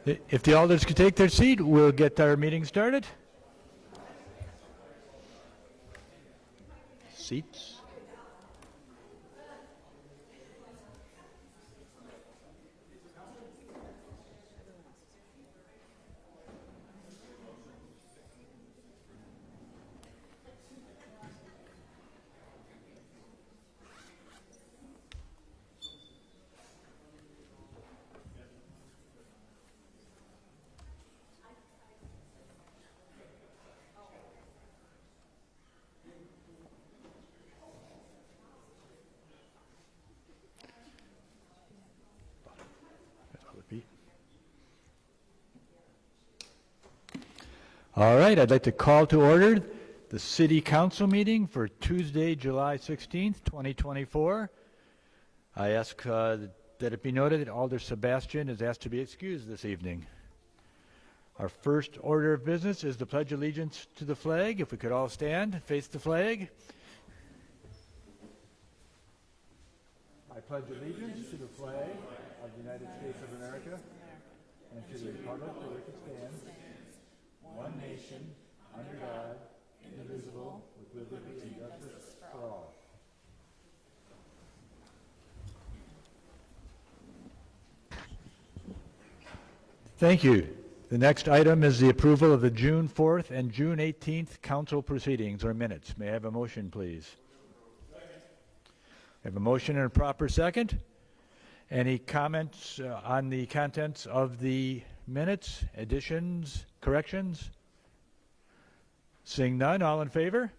If the alders could take their seat, we'll get our meeting started. Seats. All right, I'd like to call to order the City Council meeting for Tuesday, July 16th, 2024. I ask that it be noted that Alder Sebastian is asked to be excused this evening. Our first order of business is the Pledge of Allegiance to the flag. If we could all stand, face the flag. I pledge allegiance to the flag of the United States of America and to the republic for which it stands, one nation, under God, indivisible, with liberty and justice for all. Thank you. The next item is the approval of the June 4th and June 18th council proceedings or minutes. May I have a motion, please? I have a motion and a proper second. Any comments on the contents of the minutes, additions, corrections? Seeing none, all in favor?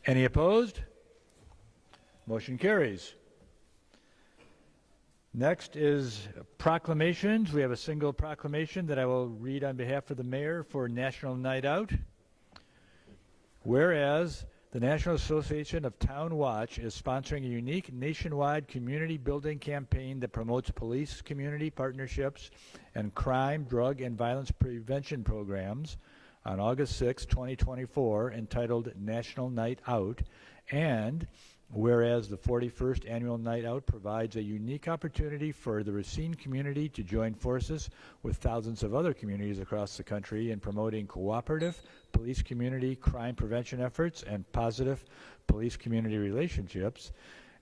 Any opposed? Motion carries. Next is proclamations. We have a single proclamation that I will read on behalf of the mayor for National Night Out. Whereas the National Association of Town Watch is sponsoring a unique nationwide community building campaign that promotes police community partnerships and crime, drug, and violence prevention programs on August 6, 2024, entitled National Night Out. And whereas the 41st Annual Night Out provides a unique opportunity for the Racine community to join forces with thousands of other communities across the country in promoting cooperative police community crime prevention efforts and positive police community relationships.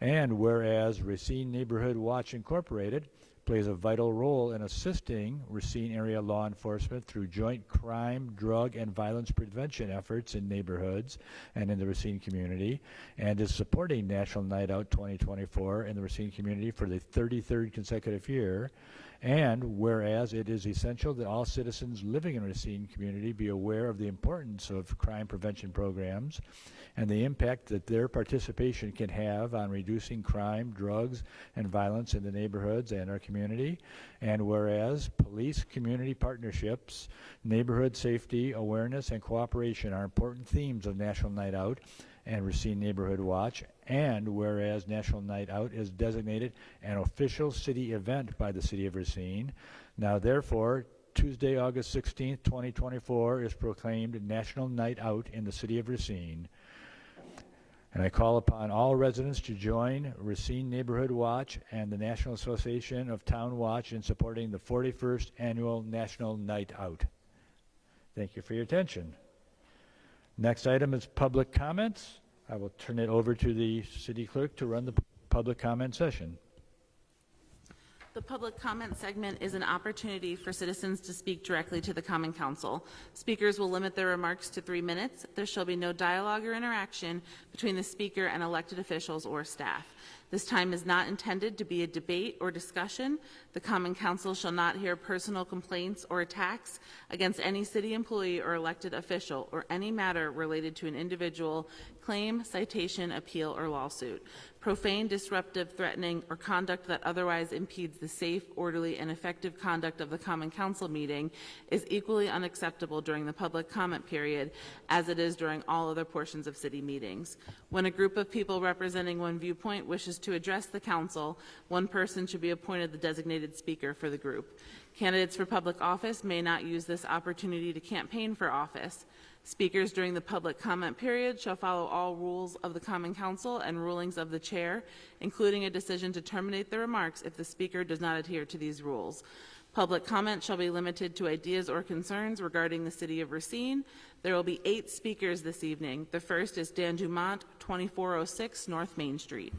And whereas Racine Neighborhood Watch Incorporated plays a vital role in assisting Racine area law enforcement through joint crime, drug, and violence prevention efforts in neighborhoods and in the Racine community, and is supporting National Night Out 2024 in the Racine community for the 33rd consecutive year. And whereas it is essential that all citizens living in the Racine community be aware of the importance of crime prevention programs and the impact that their participation can have on reducing crime, drugs, and violence in the neighborhoods and our community. And whereas police community partnerships, neighborhood safety, awareness, and cooperation are important themes of National Night Out and Racine Neighborhood Watch, and whereas National Night Out is designated an official city event by the City of Racine, now therefore Tuesday, August 16th, 2024 is proclaimed National Night Out in the City of Racine. And I call upon all residents to join Racine Neighborhood Watch and the National Association of Town Watch in supporting the 41st Annual National Night Out. Thank you for your attention. Next item is public comments. I will turn it over to the city clerk to run the public comment session. The public comment segment is an opportunity for citizens to speak directly to the Common Council. Speakers will limit their remarks to 3 minutes. There shall be no dialogue or interaction between the speaker and elected officials or staff. This time is not intended to be a debate or discussion. The Common Council shall not hear personal complaints or attacks against any city employee or elected official or any matter related to an individual claim, citation, appeal, or lawsuit. Profane, disruptive, threatening, or conduct that otherwise impedes the safe, orderly, and effective conduct of the Common Council meeting is equally unacceptable during the public comment period as it is during all other portions of city meetings. When a group of people representing one viewpoint wishes to address the council, one person should be appointed the designated speaker for the group. Candidates for public office may not use this opportunity to campaign for office. Speakers during the public comment period shall follow all rules of the Common Council and rulings of the chair, including a decision to terminate the remarks if the speaker does not adhere to these rules. Public comment shall be limited to ideas or concerns regarding the city of Racine. There will be 8 speakers this evening. The first is Dan Dumont, 2406 North Main Street.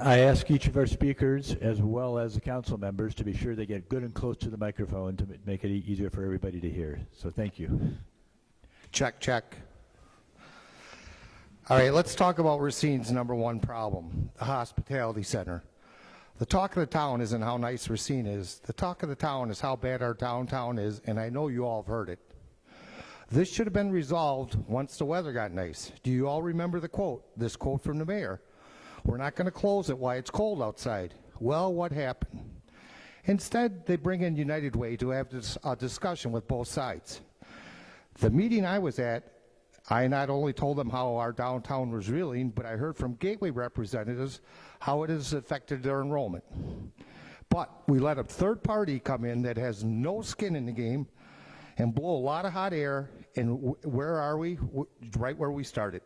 I ask each of our speakers, as well as the council members, to be sure they get good and close to the microphone to make it easier for everybody to hear. So thank you. Check, check. All right, let's talk about Racine's number one problem, the hospitality center. The talk of the town isn't how nice Racine is. The talk of the town is how bad our downtown is, and I know you all have heard it. This should have been resolved once the weather got nice. Do you all remember the quote, this quote from the mayor? We're not going to close it while it's cold outside. Well, what happened? Instead, they bring in United Way to have a discussion with both sides. The meeting I was at, I not only told them how our downtown was reeling, but I heard from Gateway representatives how it has affected their enrollment. But we let a third party come in that has no skin in the game and blow a lot of hot air, and where are we? Right where we started.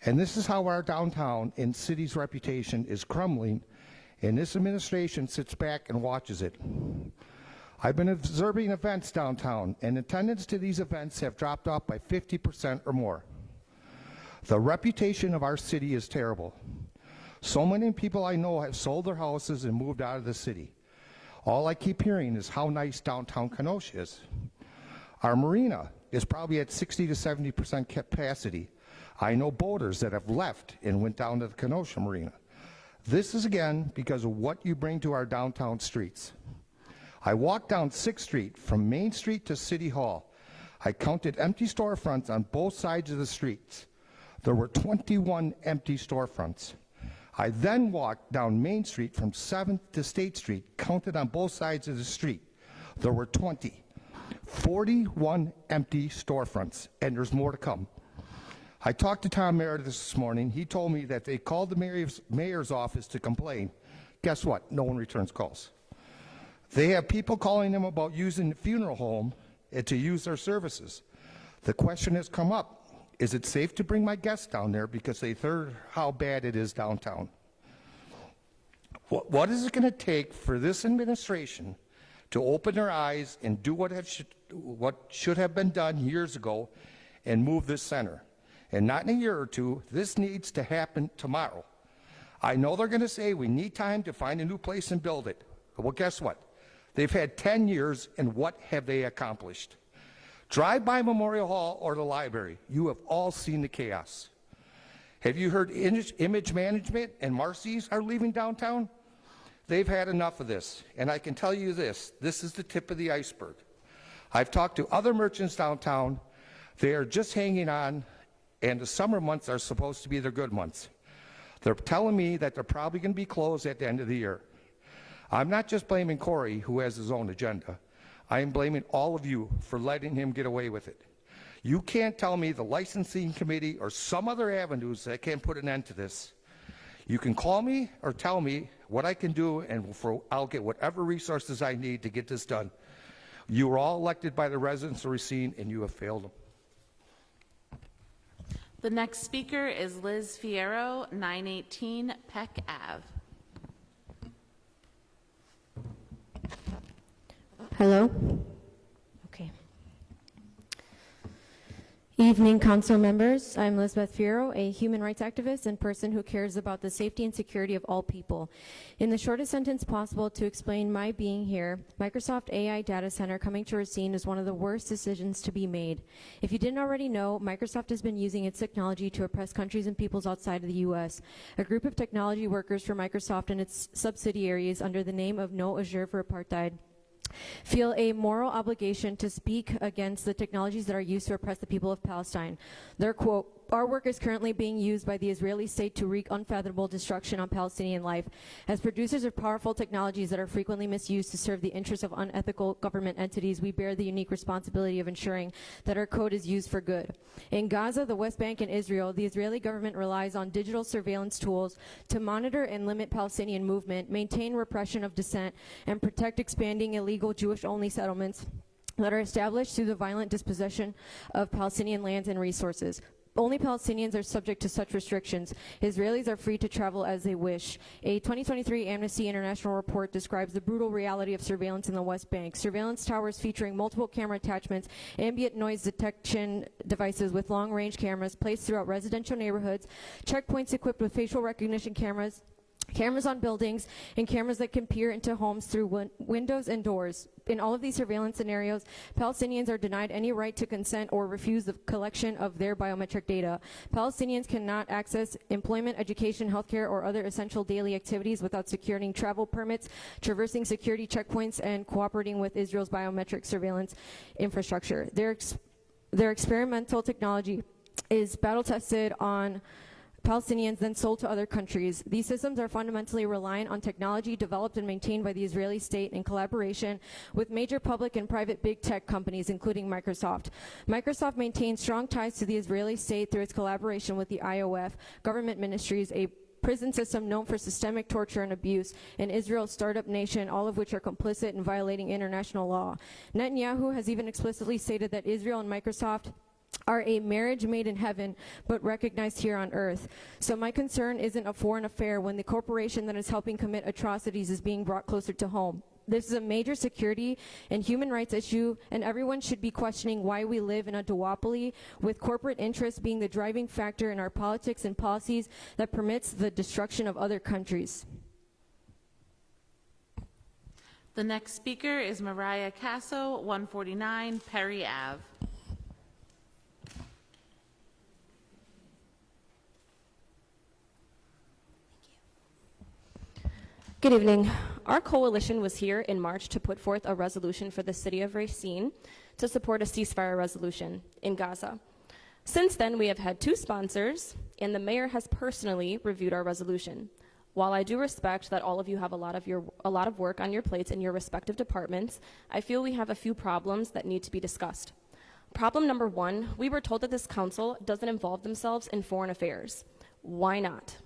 And this is how our downtown and city's reputation is crumbling, and this administration sits back and watches it. I've been observing events downtown, and attendance to these events have dropped off by 50% or more. The reputation of our city is terrible. So many people I know have sold their houses and moved out of the city. All I keep hearing is how nice downtown Kenosha is. Our marina is probably at 60 to 70% capacity. I know boaters that have left and went down to the Kenosha Marina. This is again because of what you bring to our downtown streets. I walked down 6th Street from Main Street to City Hall. I counted empty storefronts on both sides of the streets. There were 21 empty storefronts. I then walked down Main Street from 7th to State Street, counted on both sides of the street. There were 41 empty storefronts, and there's more to come. I talked to Tom Meredith this morning. He told me that they called the mayor's office to complain. Guess what? No one returns calls. They have people calling them about using the funeral home to use their services. The question has come up, is it safe to bring my guests down there because they've heard how bad it is downtown? What is it going to take for this administration to open their eyes and do what should have been done years ago and move this center? And not in a year or two. This needs to happen tomorrow. I know they're going to say we need time to find a new place and build it. Well, guess what? They've had 10 years, and what have they accomplished? Drive by Memorial Hall or the library. You have all seen the chaos. Have you heard Image Management and Marcy's are leaving downtown? They've had enough of this. And I can tell you this is the tip of the iceberg. I've talked to other merchants downtown. They are just hanging on. And the summer months are supposed to be their good months. They're telling me that they're probably going to be closed at the end of the year. I'm not just blaming Corey, who has his own agenda. I am blaming all of you for letting him get away with it. You can't tell me the licensing committee or some other avenues that can put an end to this. You can call me or tell me what I can do, and I'll get whatever resources I need to get this done. You were all elected by the residents of Racine, and you have failed them. The next speaker is Liz Fierro, 918 Peck Ave. Hello? Okay. Evening, council members. I'm Elizabeth Fierro, a human rights activist and person who cares about the safety and security of all people. In the shortest sentence possible to explain my being here, Microsoft AI Data Center coming to Racine is one of the worst decisions to be made. If you didn't already know, Microsoft has been using its technology to oppress countries and peoples outside of the U.S. A group of technology workers for Microsoft and its subsidiaries under the name of No Azure for Apartheid feel a moral obligation to speak against the technologies that are used to oppress the people of Palestine. Their quote, "Our work is currently being used by the Israeli state to wreak unfathomable destruction on Palestinian life. As producers of powerful technologies that are frequently misused to serve the interests of unethical government entities, we bear the unique responsibility of ensuring that our code is used for good. In Gaza, the West Bank, and Israel, the Israeli government relies on digital surveillance tools to monitor and limit Palestinian movement, maintain repression of dissent, and protect expanding illegal Jewish-only settlements that are established through the violent dispossession of Palestinian lands and resources. Only Palestinians are subject to such restrictions. Israelis are free to travel as they wish. A 2023 Amnesty International report describes the brutal reality of surveillance in the West Bank. Surveillance towers featuring multiple camera attachments, ambient noise detection devices with long-range cameras placed throughout residential neighborhoods, checkpoints equipped with facial recognition cameras, cameras on buildings, and cameras that can peer into homes through windows and doors. In all of these surveillance scenarios, Palestinians are denied any right to consent or refuse the collection of their biometric data. Palestinians cannot access employment, education, healthcare, or other essential daily activities without securing travel permits, traversing security checkpoints, and cooperating with Israel's biometric surveillance infrastructure. Their experimental technology is battle-tested on Palestinians, then sold to other countries. These systems are fundamentally reliant on technology developed and maintained by the Israeli state in collaboration with major public and private big tech companies, including Microsoft. Microsoft maintains strong ties to the Israeli state through its collaboration with the IOF, government ministries, a prison system known for systemic torture and abuse, and Israel's startup nation, all of which are complicit in violating international law. Netanyahu has even explicitly stated that Israel and Microsoft are a marriage made in heaven, but recognized here on earth. So my concern isn't a foreign affair when the corporation that is helping commit atrocities is being brought closer to home. This is a major security and human rights issue, and everyone should be questioning why we live in a duopoly, with corporate interests being the driving factor in our politics and policies that permits the destruction of other countries. The next speaker is Mariah Casso, 149 Perry Ave. Good evening. Our coalition was here in March to put forth a resolution for the city of Racine to support a ceasefire resolution in Gaza. Since then, we have had 2 sponsors, and the mayor has personally reviewed our resolution. While I do respect that all of you have a lot of work on your plates in your respective departments, I feel we have a few problems that need to be discussed. Problem number 1, we were told that this council doesn't involve themselves in foreign affairs. Why not?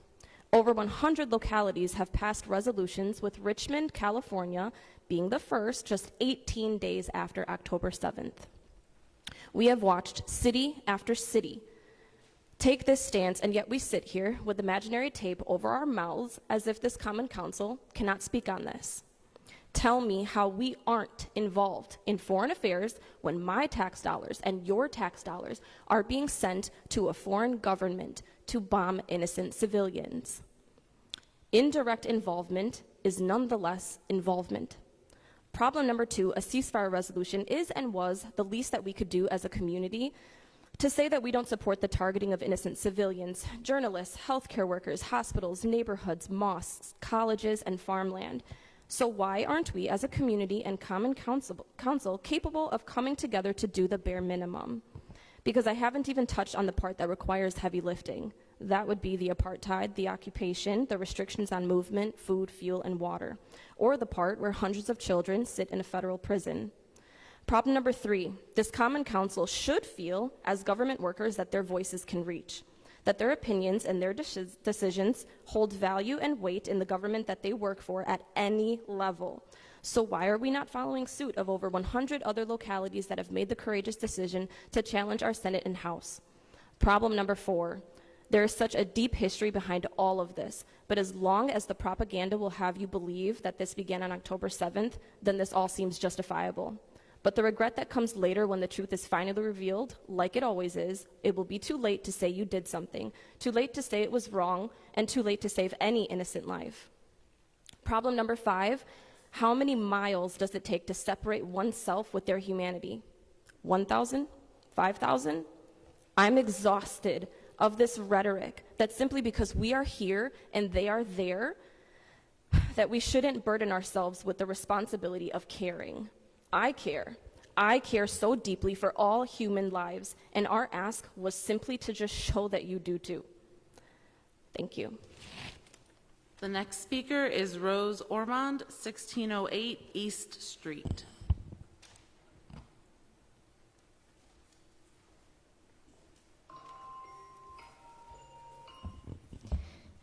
Over 100 localities have passed resolutions, with Richmond, California being the first just 18 days after October 7th. We have watched city after city take this stance, and yet we sit here with imaginary tape over our mouths as if this common council cannot speak on this. Tell me how we aren't involved in foreign affairs when my tax dollars and your tax dollars are being sent to a foreign government to bomb innocent civilians. Indirect involvement is nonetheless involvement. Problem number 2, a ceasefire resolution is and was the least that we could do as a community to say that we don't support the targeting of innocent civilians, journalists, healthcare workers, hospitals, neighborhoods, mosques, colleges, and farmland. So why aren't we as a community and common council capable of coming together to do the bare minimum? Because I haven't even touched on the part that requires heavy lifting. That would be the apartheid, the occupation, the restrictions on movement, food, fuel, and water, or the part where hundreds of children sit in a federal prison. Problem number 3, this common council should feel, as government workers, that their voices can reach, that their opinions and their decisions hold value and weight in the government that they work for at any level. So why are we not following suit of over 100 other localities that have made the courageous decision to challenge our Senate and House? Problem number 4, there is such a deep history behind all of this, but as long as the propaganda will have you believe that this began on October 7th, then this all seems justifiable. But the regret that comes later when the truth is finally revealed, like it always is, it will be too late to say you did something, too late to say it was wrong, and too late to save any innocent life. Problem number 5, how many miles does it take to separate oneself with their humanity? 1,000? 5,000? I'm exhausted of this rhetoric that simply because we are here and they are there, that we shouldn't burden ourselves with the responsibility of caring. I care. I care so deeply for all human lives, and our ask was simply to just show that you do too. Thank you. The next speaker is Rose Ormond, 1608 East Street.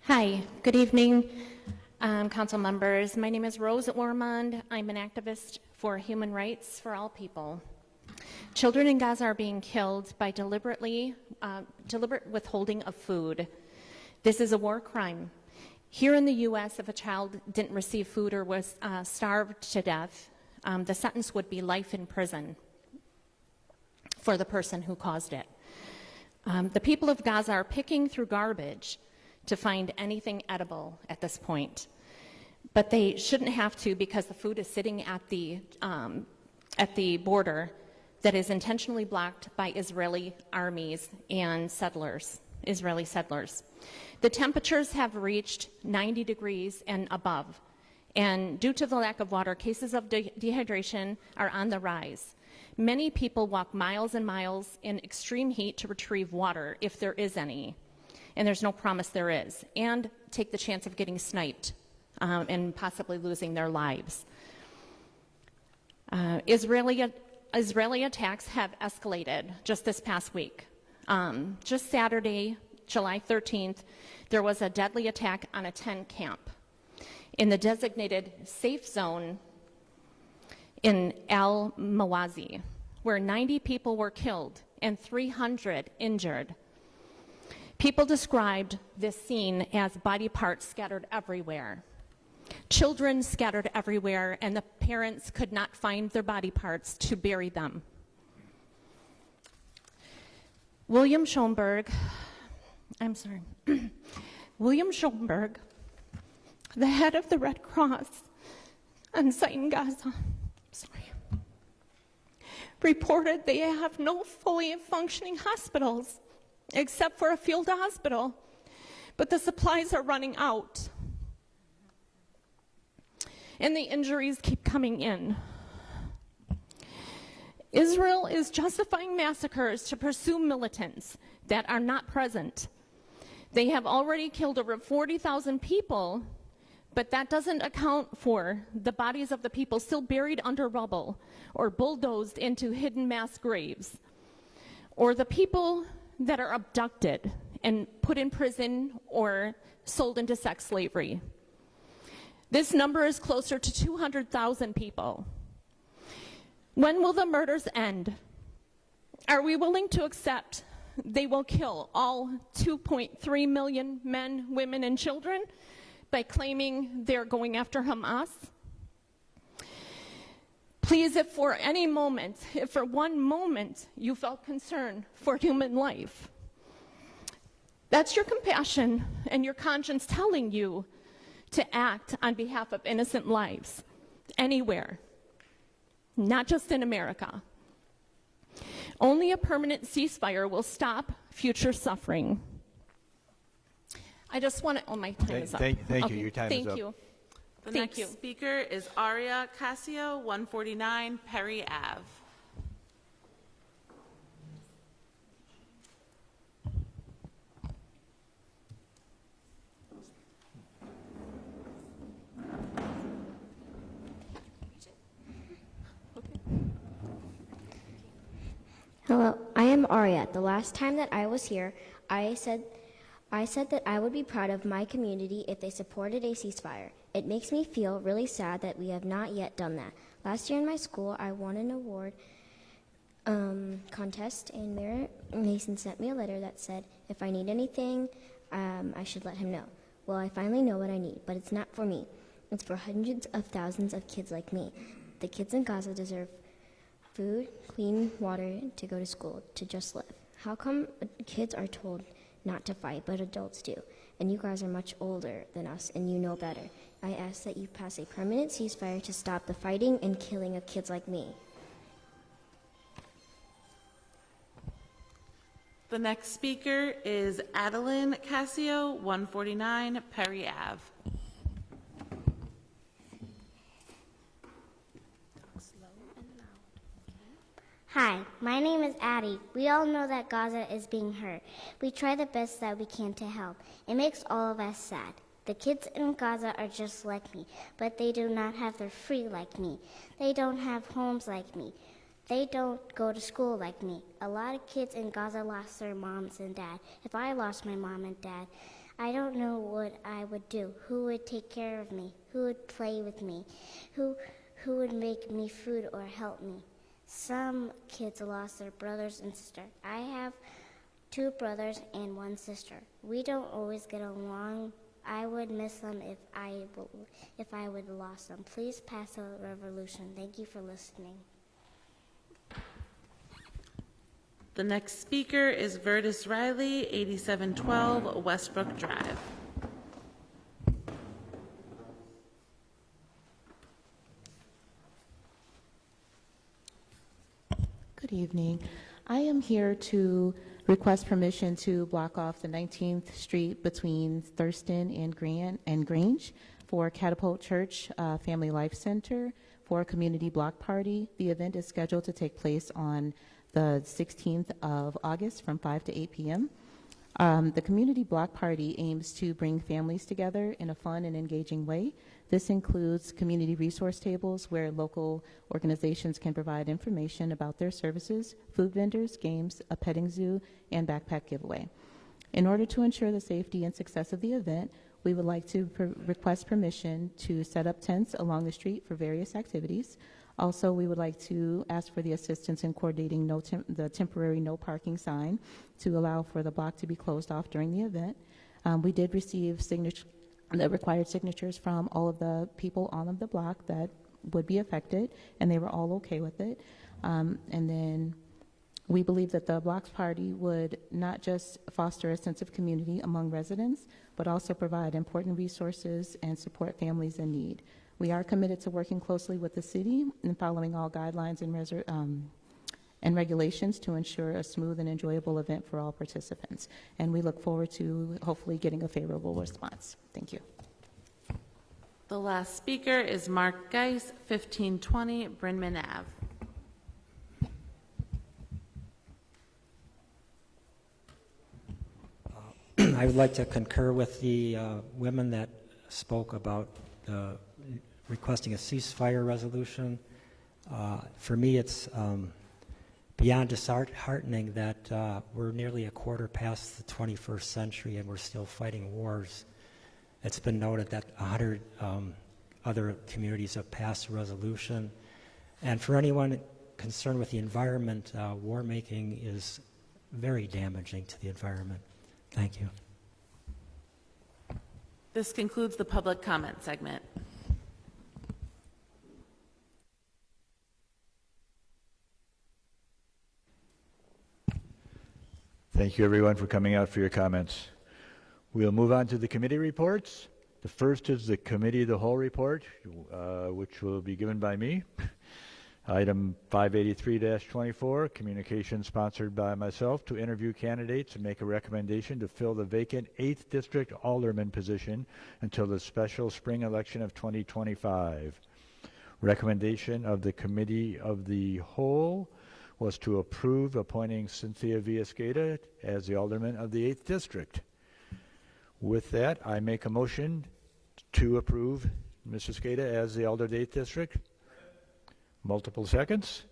Hi, good evening, council members. My name is Rose Ormond. I'm an activist for human rights for all people. Children in Gaza are being killed by deliberate withholding of food. This is a war crime. Here in the U.S., if a child didn't receive food or was starved to death, the sentence would be life in prison for the person who caused it. The people of Gaza are picking through garbage to find anything edible at this point. But they shouldn't have to, because the food is sitting at the border that is intentionally blocked by Israeli armies and Israeli settlers. The temperatures have reached 90 degrees and above. And due to the lack of water, cases of dehydration are on the rise. Many people walk miles and miles in extreme heat to retrieve water, if there is any. And there's no promise there is. And take the chance of getting sniped and possibly losing their lives. Israeli attacks have escalated just this past week. Just Saturday, July 13th, there was a deadly attack on a tent camp in the designated safe zone in Al-Mawazi, where 90 people were killed and 300 injured. People described this scene as body parts scattered everywhere. Children scattered everywhere, and the parents could not find their body parts to bury them. William Schoenberg, the head of the Red Cross on site in Gaza, reported they have no fully functioning hospitals except for a field hospital, but the supplies are running out. And the injuries keep coming in. Israel is justifying massacres to pursue militants that are not present. They have already killed over 40,000 people, but that doesn't account for the bodies of the people still buried under rubble or bulldozed into hidden mass graves, or the people that are abducted and put in prison or sold into sex slavery. This number is closer to 200,000 people. When will the murders end? Are we willing to accept they will kill all 2.3 million men, women, and children by claiming they're going after Hamas? Please, if for one moment you felt concern for human life, that's your compassion and your conscience telling you to act on behalf of innocent lives anywhere, not just in America. Only a permanent ceasefire will stop future suffering. I just want to, my time is up. Thank you. Okay, Your time is up. Thank you. The Thank next you. speaker is Aria Casio, 149 Perry Ave. Hello, I am Aria. The last time that I was here, I said that I would be proud of my community if they supported a ceasefire. It makes me feel really sad that we have not yet done that. Last year in my school, I won an award contest, and Mayor Mason sent me a letter that said if I need anything, I should let him know. Well, I finally know what I need, but it's not for me. It's for hundreds of thousands of kids like me. The kids in Gaza deserve food, clean water to go to school, to just live. How come kids are told not to fight, but adults do? And you guys are much older than us, and you know better. I ask that you pass a permanent ceasefire to stop the fighting and killing of kids like me. The next speaker is Adeline Casio, 149 Perry Ave. Hi, my name is Addie. We all know that Gaza is being hurt. We try the best that we can to help. It makes all of us sad. The kids in Gaza are just like me, but they do not have their free like me. They don't have homes like me. They don't go to school like me. A lot of kids in Gaza lost their moms and dad. If I lost my mom and dad, I don't know what I would do. Who would take care of me? Who would play with me? Who would make me food or help me? Some kids lost their brothers and sister. I have 2 brothers and 1 sister. We don't always get along. I would miss them if I would have lost them. Please pass a resolution. Thank you for listening. The next speaker is Vertus Riley, 8712 Westbrook Drive. Good evening. I am here to request permission to block off the 19th Street between Thurston and Grange for Catapult Church Family Life Center for a community block party. The event is scheduled to take place on the 16th of August from 5 to 8 p.m. The community block party aims to bring families together in a fun and engaging way. This includes community resource tables where local organizations can provide information about their services, food vendors, games, a petting zoo, and backpack giveaway. In order to ensure the safety and success of the event, we would like to request permission to set up tents along the street for various activities. Also, we would like to ask for the assistance in coordinating the temporary no parking sign to allow for the block to be closed off during the event. We did receive the required signatures from all of the people on the block that would be affected, and they were all okay with it. And then we believe that the blocks party would not just foster a sense of community among residents, but also provide important resources and support families in need. We are committed to working closely with the city and following all guidelines and regulations to ensure a smooth and enjoyable event for all participants. And we look forward to hopefully getting a favorable response. Thank you. The last speaker is Mark Geis, 1520 Brynman Ave. I would like to concur with the women that spoke about requesting a ceasefire resolution. For me, it's beyond disheartening that we're nearly a quarter past the 21st century and we're still fighting wars. It's been noted that 100 other communities have passed a resolution. And for anyone concerned with the environment, war making is very damaging to the environment. Thank you. This concludes the public comment segment. Thank you, everyone, for coming out for your comments. We'll move on to the committee reports. The first is the Committee of the Whole report, which will be given by me. Item 583-24, communication sponsored by myself to interview candidates and make a recommendation to fill the vacant 8th District Alderman position until the special spring election of 2025. Recommendation of the Committee of the Whole was to approve appointing Cynthia Villasqueda as the Alderman of the 8th District. With that, I make a motion to approve Mrs. Skeda as the Alder of the 8th District. Multiple seconds.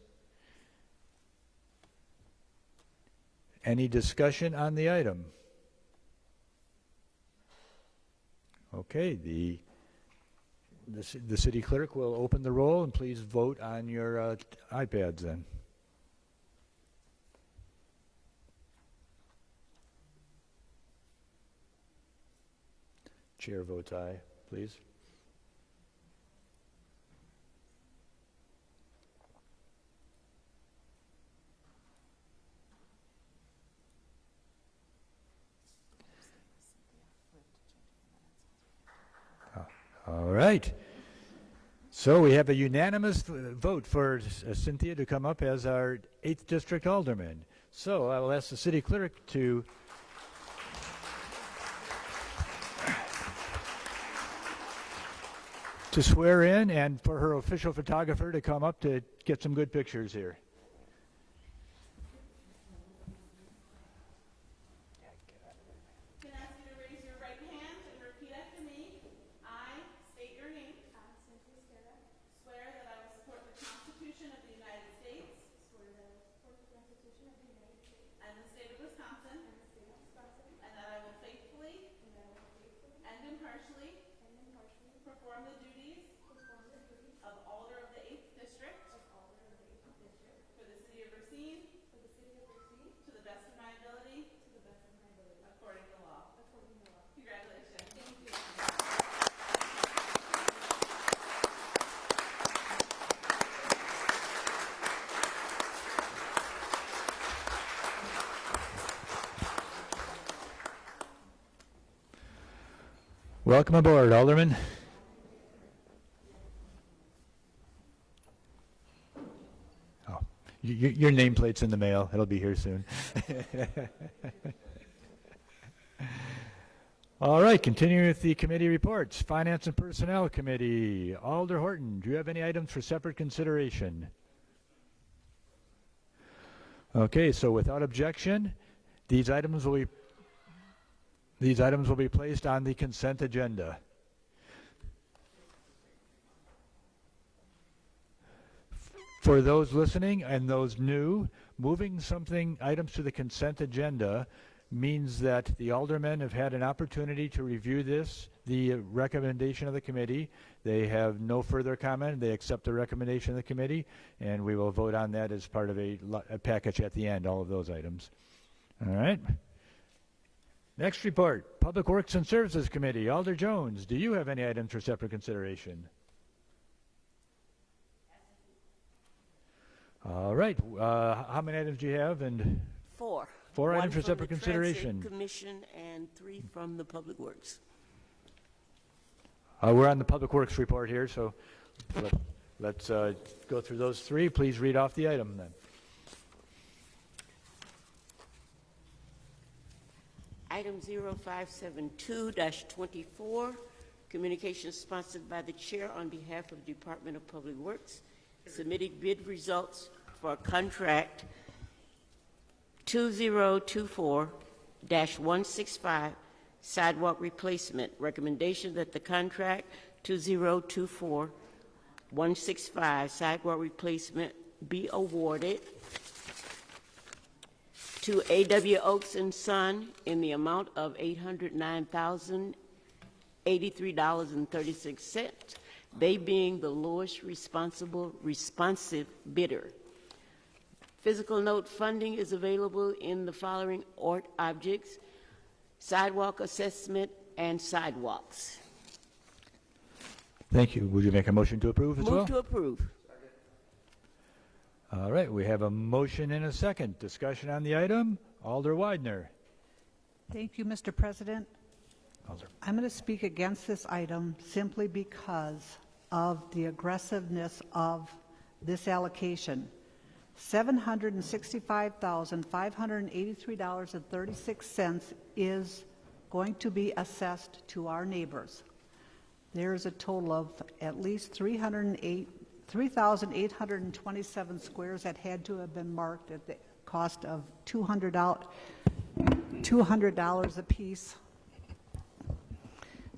Any discussion on the item? Okay, the city clerk will open the roll, and please vote on your iPads then. Chair votes aye, please. All right. So we have a unanimous vote for Cynthia to come up as our 8th District Alderman. So I will ask the city clerk to swear in and for her official photographer to come up to get some good pictures here. Can I ask you to raise your right hand and repeat after me? I state your name. Swear that I will support the Constitution of the United States. And the state of Wisconsin. And that I will faithfully. And impartially. Perform the duties. Of Alder of the 8th District. Welcome aboard, Alderman. Oh, your nameplate's in the mail. It'll be here soon. All right, continuing with the committee reports. Finance and Personnel Committee. Alder Horton, do you have any items for separate consideration? Okay, so without objection, these items will be placed on the consent agenda. For those listening and those new, moving items to the consent agenda means that the aldermen have had an opportunity to review the recommendation of the committee. They have no further comment. They accept the recommendation of the committee, and we will vote on that as part of a package at the end, all of those items. All right. Next report, Public Works and Services Committee. Alder Jones, do you have any items for separate consideration? All right. How many items do you have? And Four. Four One items for from separate the consideration. Transit Commission and 3 from the Public Works. We're on the Public Works report here, so let's go through those 3. Please read off the item then. Item 0572-24, communication sponsored by the chair on behalf of the Department of Public Works, submitting bid results for contract 2024-165 sidewalk replacement. Recommendation that the contract 2024-165 sidewalk replacement be awarded to A.W. Oaks and Son in the amount of $809,083.36, they being the lowest responsive bidder. Physical note funding is available in the following objects: sidewalk assessment and sidewalks. Thank you. Would you make a motion to approve as well? Move to approve. All right, we have a motion and a second. Discussion on the item. Alder Widener. Thank you, Mr. President. Alder. I'm going to speak against this item simply because of the aggressiveness of this allocation. $765,583.36 is going to be assessed to our neighbors. There is a total of at least 3,827 squares that had to have been marked at the cost of $200 a piece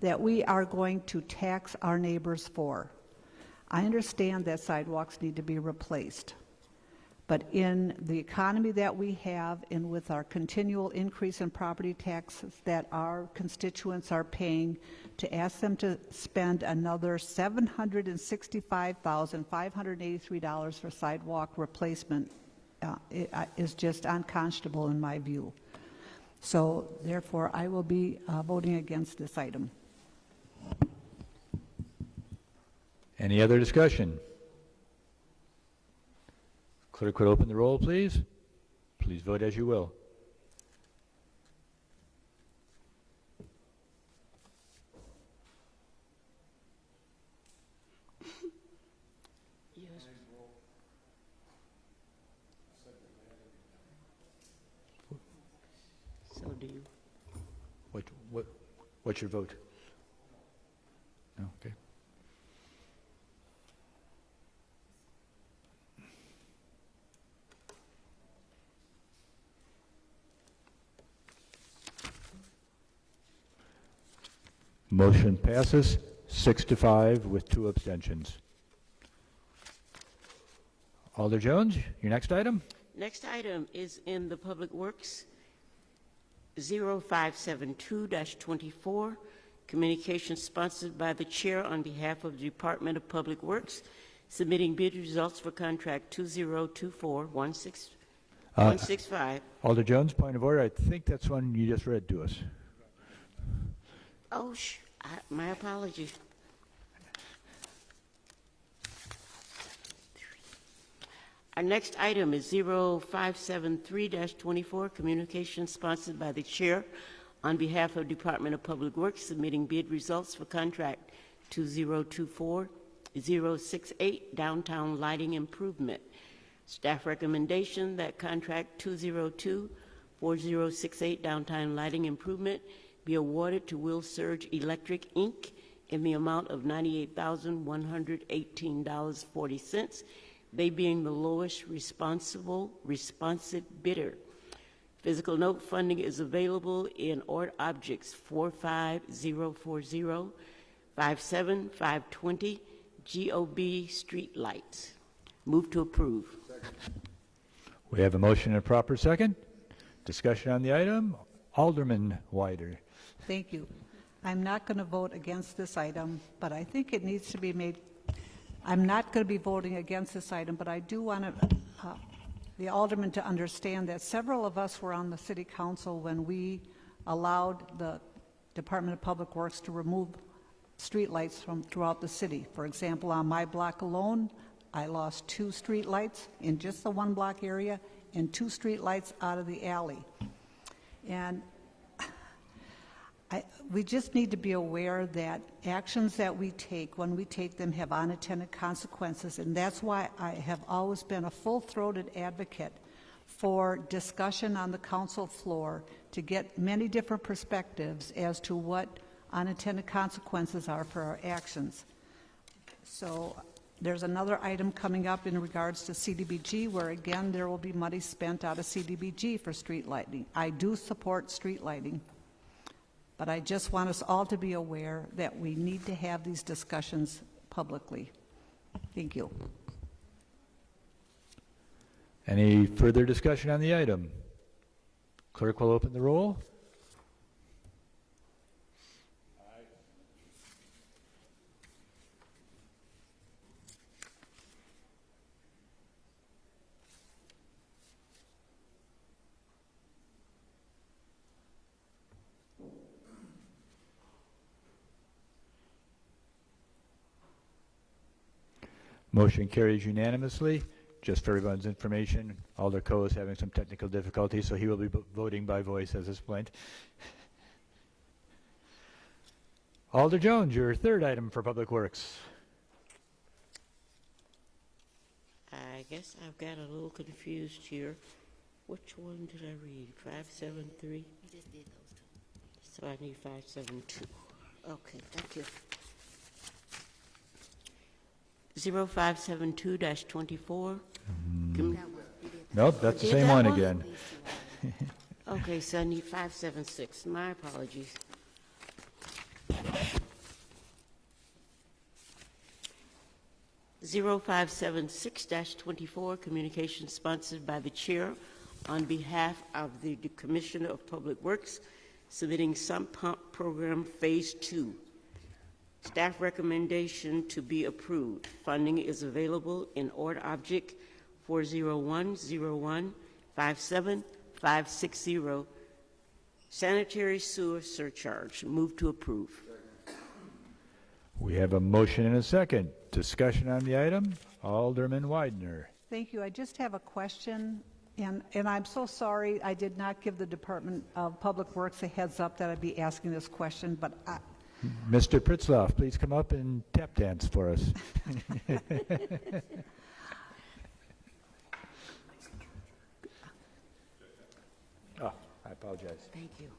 that we are going to tax our neighbors for. I understand that sidewalks need to be replaced, but in the economy that we have and with our continual increase in property taxes that our constituents are paying, to ask them to spend another $765,583 for sidewalk replacement is just unconscionable in my view. So therefore, I will be voting against this item. Any other discussion? Clerk would open the roll, please. Please vote as you will. Yes. So do you. What's your vote? No, okay. Motion passes 6-5 with 2 abstentions. Alder Jones, your next item? Next item is in the Public Works 0572-24, communication sponsored by the chair on behalf of the Department of Public Works, submitting bid results for contract 2024-165. Alder Jones, point of order. I think that's one you just read to us. Oh, my apologies. Our next item is 0573-24, communication sponsored by the chair on behalf of Department of Public Works, submitting bid results for contract 2024-068 downtown lighting improvement. Staff recommendation that contract 202-4068 downtown lighting improvement be awarded to Will Surge Electric, Inc. in the amount of $98,118.40, they being the lowest responsive bidder. Physical note funding is available in Ort Objects 45040, 57520, GOB Street Lights. Move to approve. We have a motion and a proper second. Discussion on the item. Alderman Weider. Thank you. I'm not going to vote against this item, but I think it needs to be made. I'm not going to be voting against this item, but I do want the alderman to understand that several of us were on the city council when we allowed the Department of Public Works to remove streetlights from throughout the city. For example, on my block alone, I lost 2 streetlights in just the 1 block area and 2 streetlights out of the alley. And we just need to be aware that actions that we take, when we take them, have unintended consequences, and that's why I have always been a full-throated advocate for discussion on the council floor to get many different perspectives as to what unintended consequences are for our actions. So there's another item coming up in regards to CDBG, where again there will be money spent out of CDBG for street lighting. I do support street lighting, but I just want us all to be aware that we need to have these discussions publicly. Thank you. Any further discussion on the item? Clerk will open the roll. Motion carries unanimously. Just for everyone's information, Alder Coe is having some technical difficulties, so he will be voting by voice as explained. Alder Jones, your third item for Public Works. I guess I've got a little confused here. Which one did I read? 573? You just did those two. So I need 572. Okay, thank you. 0572-24. Nope, that's the same one again. Okay, so I need 576. My apologies. (0576-24) communication sponsored by the chair on behalf of the Commissioner of Public Works, submitting sump pump program phase 2. Staff recommendation to be approved. Funding is available in Ort Object 40101-57560. Sanitary sewer surcharge. Move to approve. We have a motion and a second. Discussion on the item. Alderman Widener. Thank you. I just have a question, and I'm so sorry I did not give the Department of Public Works a heads up that I'd be asking this question, but Mr. Pritzloff, please come up and tap dance for us. Oh, I apologize. Thank you.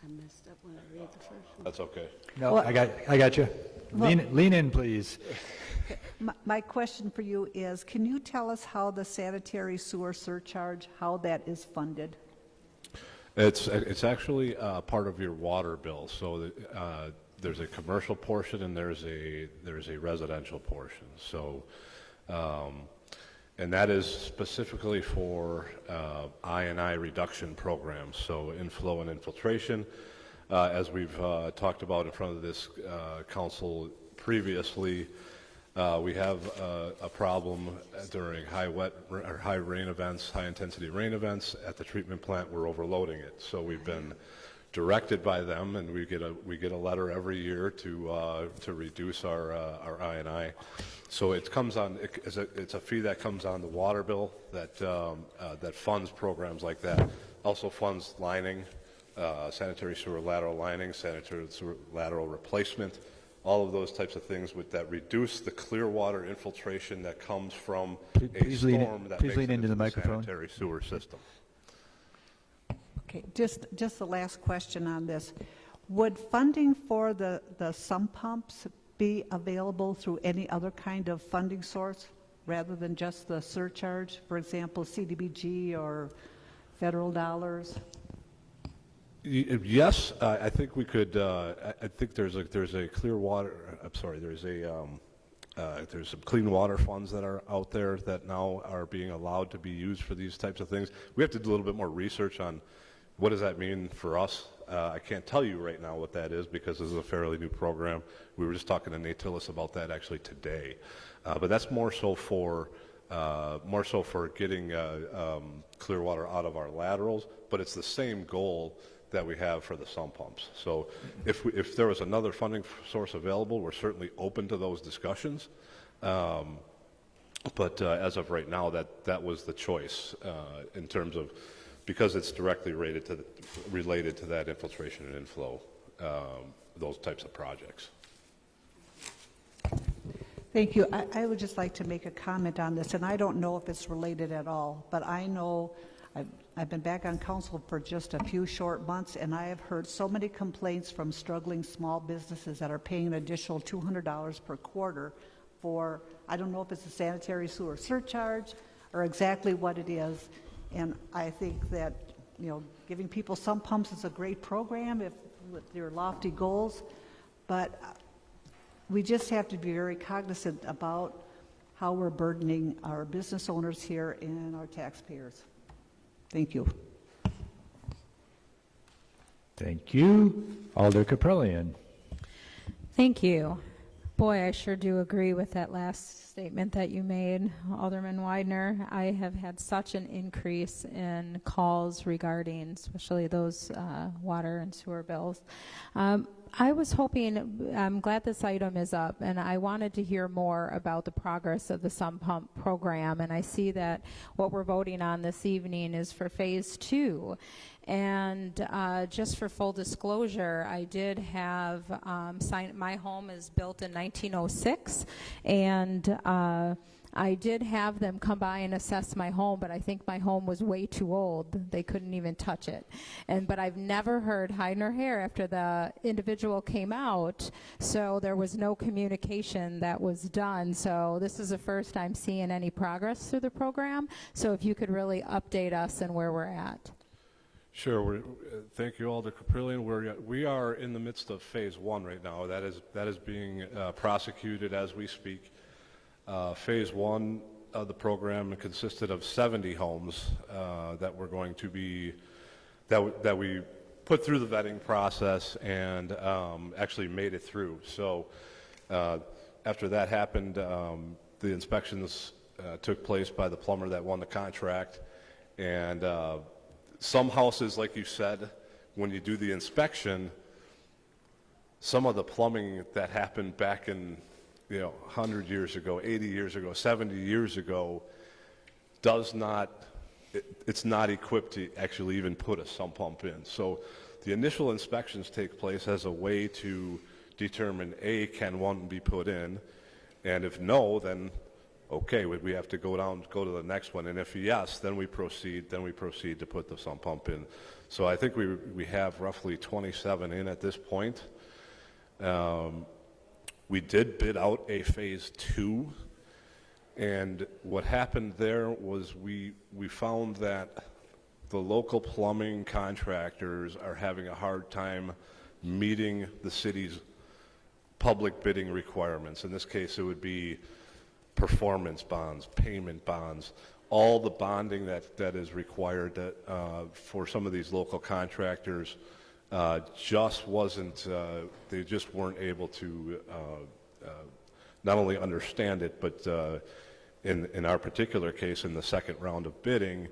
I messed up when I read the first one. That's okay. No, I got you. Lean in, please. my question for you is, can you tell us how the sanitary sewer surcharge, how that is funded? It's actually part of your water bill. So there's a commercial portion and there's a residential portion. So and that is specifically for I&I reduction programs. So inflow and infiltration, as we've talked about in front of this council previously. We have a problem during high rain events, high intensity rain events at the treatment plant. We're overloading it, so we've been directed by them, and we get a letter every year to reduce our I&I. So it comes on. It's a fee that comes on the water bill that that funds programs like that. Also funds lining sanitary sewer lateral lining, sanitary sewer lateral replacement, all of those types of things that reduce the clear water infiltration that comes from a Please lean storm that please makes lean it into the microphone. sanitary sewer system. Okay, just the last question on this. Would funding for the sump pumps be available through any other kind of funding source rather than just the surcharge? For example, CDBG or federal dollars? Yes, I think we could. I think there's a clear water. I'm sorry. There's some clean water funds that are out there that now are being allowed to be used for these types of things. We have to do a little bit more research on what does that mean for us. I can't tell you right now what that is because this is a fairly new program. We were just talking to Nate Tillis about that actually today, but that's more so for getting clear water out of our laterals. But it's the same goal that we have for the sump pumps. So if there was another funding source available, we're certainly open to those discussions. But as of right now, that was the choice in terms of, because it's directly related to that infiltration and inflow, those types of projects. Thank you. I would just like to make a comment on this, and I don't know if it's related at all, but I know I've been back on council for just a few short months, and I have heard so many complaints from struggling small businesses that are paying an additional $200 per quarter for, I don't know if it's a sanitary sewer surcharge or exactly what it is. And I think that, giving people sump pumps is a great program with your lofty goals, but we just have to be very cognizant about how we're burdening our business owners here and our taxpayers. Thank you. Thank you. Alder Caprillion. Thank you. Boy, I sure do agree with that last statement that you made, Alderman Widener. I have had such an increase in calls regarding especially those water and sewer bills. I was hoping, I'm glad this item is up, and I wanted to hear more about the progress of the sump pump program, and I see that what we're voting on this evening is for phase 2. And just for full disclosure, I did have my home is built in 1906, and I did have them come by and assess my home, but I think my home was way too old. They couldn't even touch it. But I've never heard hide nor hair after the individual came out, so there was no communication that was done. So this is the first I'm seeing any progress through the program. So if you could really update us and where we're at. Sure. Thank you, Alder Caprillion. We are in the midst of phase 1 right now. That is being prosecuted as we speak. Phase 1 of the program consisted of 70 homes that were going to be that we put through the vetting process and actually made it through. So after that happened, the inspections took place by the plumber that won the contract, and some houses, like you said, when you do the inspection, some of the plumbing that happened back in 100 years ago, 80 years ago, 70 years ago, it's not equipped to actually even put a sump pump in. So the initial inspections take place as a way to determine, A, can one be put in, and if no, then okay, we have to go to the next one, and if yes, then we proceed to put the sump pump in. So I think we have roughly 27 in at this point. We did bid out a phase 2, and what happened there was we found that the local plumbing contractors are having a hard time meeting the city's public bidding requirements. In this case, it would be performance bonds, payment bonds, all the bonding that is required for some of these local contractors just wasn't, they just weren't able to not only understand it, but in our particular case, in the second round of bidding,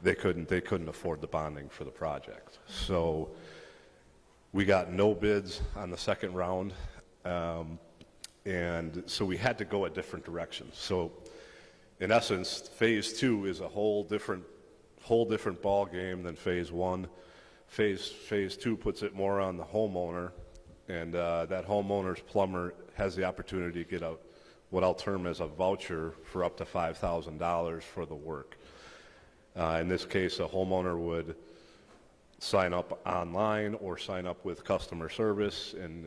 they couldn't afford the bonding for the project. So we got no bids on the second round. And so we had to go a different direction. So in essence, phase 2 is a whole different ball game than phase 1. Phase 2 puts it more on the homeowner, and that homeowner's plumber has the opportunity to get what I'll term as a voucher for up to $5,000 for the work. In this case, a homeowner would sign up online or sign up with customer service in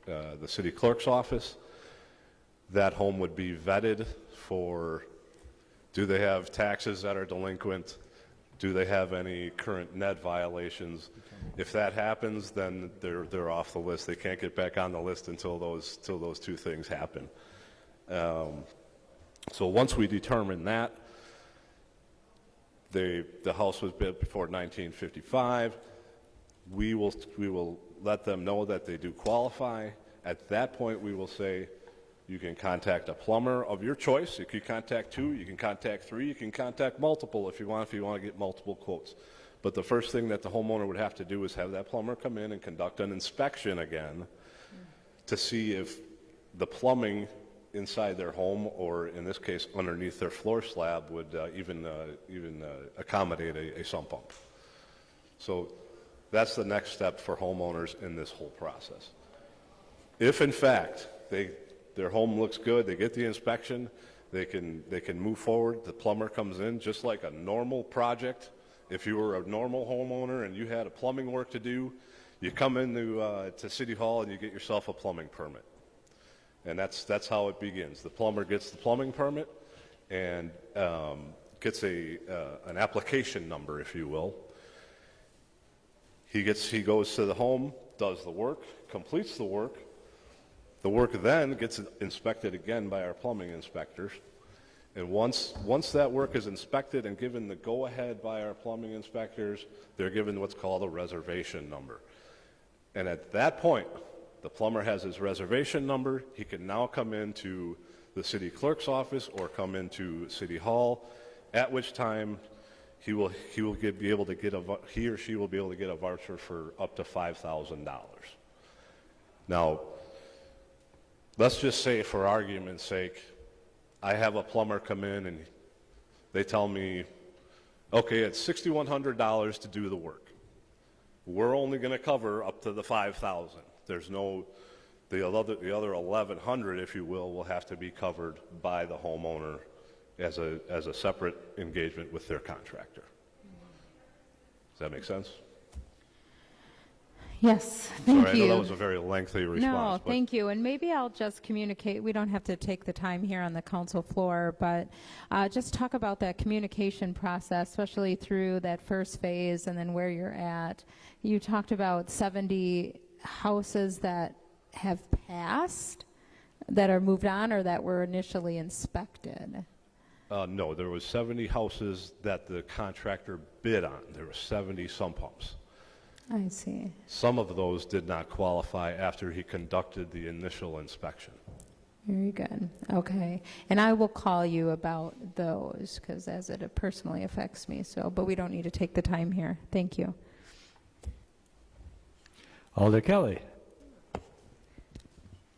the city clerk's office. That home would be vetted for, do they have taxes that are delinquent? Do they have any current net violations? If that happens, then they're off the list. They can't get back on the list until those two things happen. So once we determine that, the house was built before 1955, we will let them know that they do qualify. At that point, we will say, you can contact a plumber of your choice. You can contact 2, you can contact 3, you can contact multiple if you want to get multiple quotes. But the first thing that the homeowner would have to do is have that plumber come in and conduct an inspection again to see if the plumbing inside their home, or in this case underneath their floor slab, would even accommodate a sump pump. So that's the next step for homeowners in this whole process. If in fact their home looks good, they get the inspection, they can move forward, the plumber comes in just like a normal project. If you were a normal homeowner and you had a plumbing work to do, you come into to City Hall and you get yourself a plumbing permit. And that's how it begins. The plumber gets the plumbing permit and gets an application number, if you will. He goes to the home, does the work, completes the work. The work then gets inspected again by our plumbing inspectors. And once that work is inspected and given the go-ahead by our plumbing inspectors, they're given what's called a reservation number. And at that point, the plumber has his reservation number. He can now come into the city clerk's office or come into City Hall, at which time he or she will be able to get a voucher for up to $5,000. Now, let's just say, for argument's sake, I have a plumber come in and they tell me, okay, it's $6,100 to do the work. We're only going to cover up to the $5,000. There's no, the other $1,100, if you will have to be covered by the homeowner as a separate engagement with their contractor. Does that make sense? Yes, thank Sorry, you. I know that was a very lengthy response. No, thank you. And maybe I'll just communicate. We don't have to take the time here on the council floor, but just talk about that communication process, especially through that first phase and then where you're at. You talked about 70 houses that have passed, that are moved on, or that were initially inspected. No, there was 70 houses that the contractor bid on. There were 70 sump pumps. I see. Some of those did not qualify after he conducted the initial inspection. Very good. Okay. And I will call you about those, because as it personally affects me. So, but we don't need to take the time here. Thank you. Alder Kelly.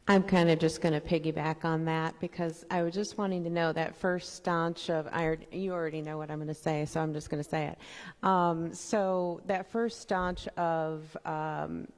I'm kind of just going to piggyback on that, because I was just wanting to know that first staunch of, you already know what I'm going to say, so I'm just going to say it. So that first staunch of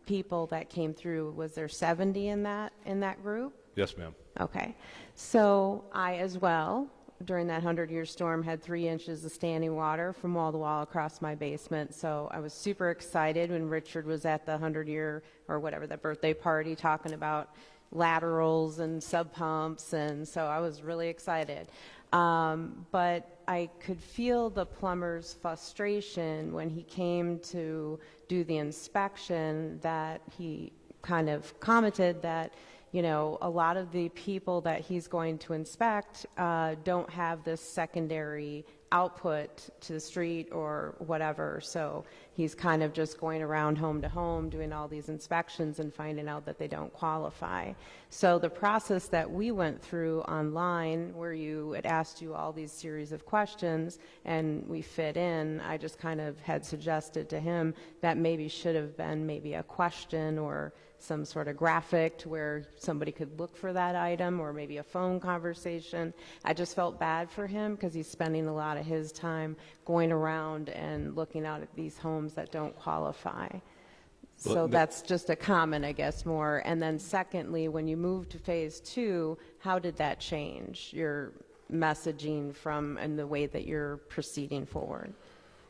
people that came through, was there 70 in that group? Yes, ma'am. Okay. So I as well, during that 100-year storm, had 3 inches of standing water from wall to wall across my basement. So I was super excited when Richard was at the 100-year or whatever, the birthday party, talking about laterals and sub pumps, and so I was really excited. But I could feel the plumber's frustration when he came to do the inspection, that he kind of commented that, you know, a lot of the people that he's going to inspect don't have this secondary output to the street or whatever. So he's kind of just going around home to home doing all these inspections and finding out that they don't qualify. So the process that we went through online, where it asked you all these series of questions and we fit in, I just kind of had suggested to him that maybe should have been maybe a question or some sort of graphic to where somebody could look for that item, or maybe a phone conversation. I just felt bad for him because he's spending a lot of his time going around and looking out at these homes that don't qualify. So that's just a comment, I guess, more. And then secondly, when you moved to phase 2, how did that change your messaging and the way that you're proceeding forward?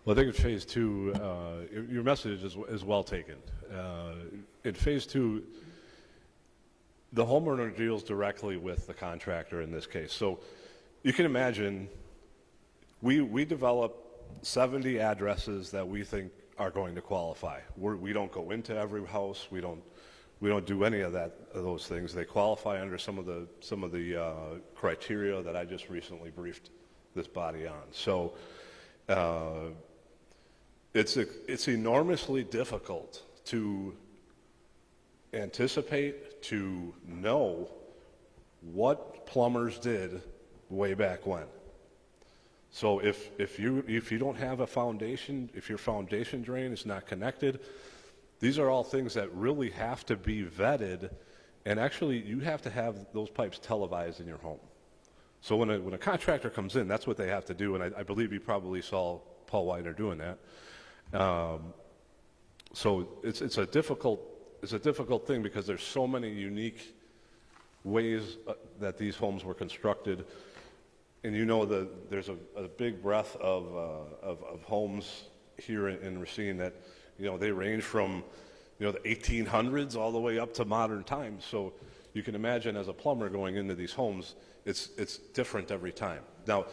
Well, I think in phase 2, your message is well taken. In phase 2, the homeowner deals directly with the contractor in this case. So you can imagine we develop 70 addresses that we think are going to qualify. We don't go into every house. We don't do any of those things. They qualify under some of the criteria that I just recently briefed this body on. So it's enormously difficult to anticipate, to know what plumbers did way back when. So if you don't have a foundation, if your foundation drain is not connected, these are all things that really have to be vetted, and actually you have to have those pipes televised in your home. So when a contractor comes in, that's what they have to do, and I believe you probably saw Paul Widener doing that. So it's a difficult thing because there's so many unique ways that these homes were constructed. And you know there's a big breadth of homes here in Racine that, they range from, the 1800s all the way up to modern times. So you can imagine as a plumber going into these homes, it's different every time. Now,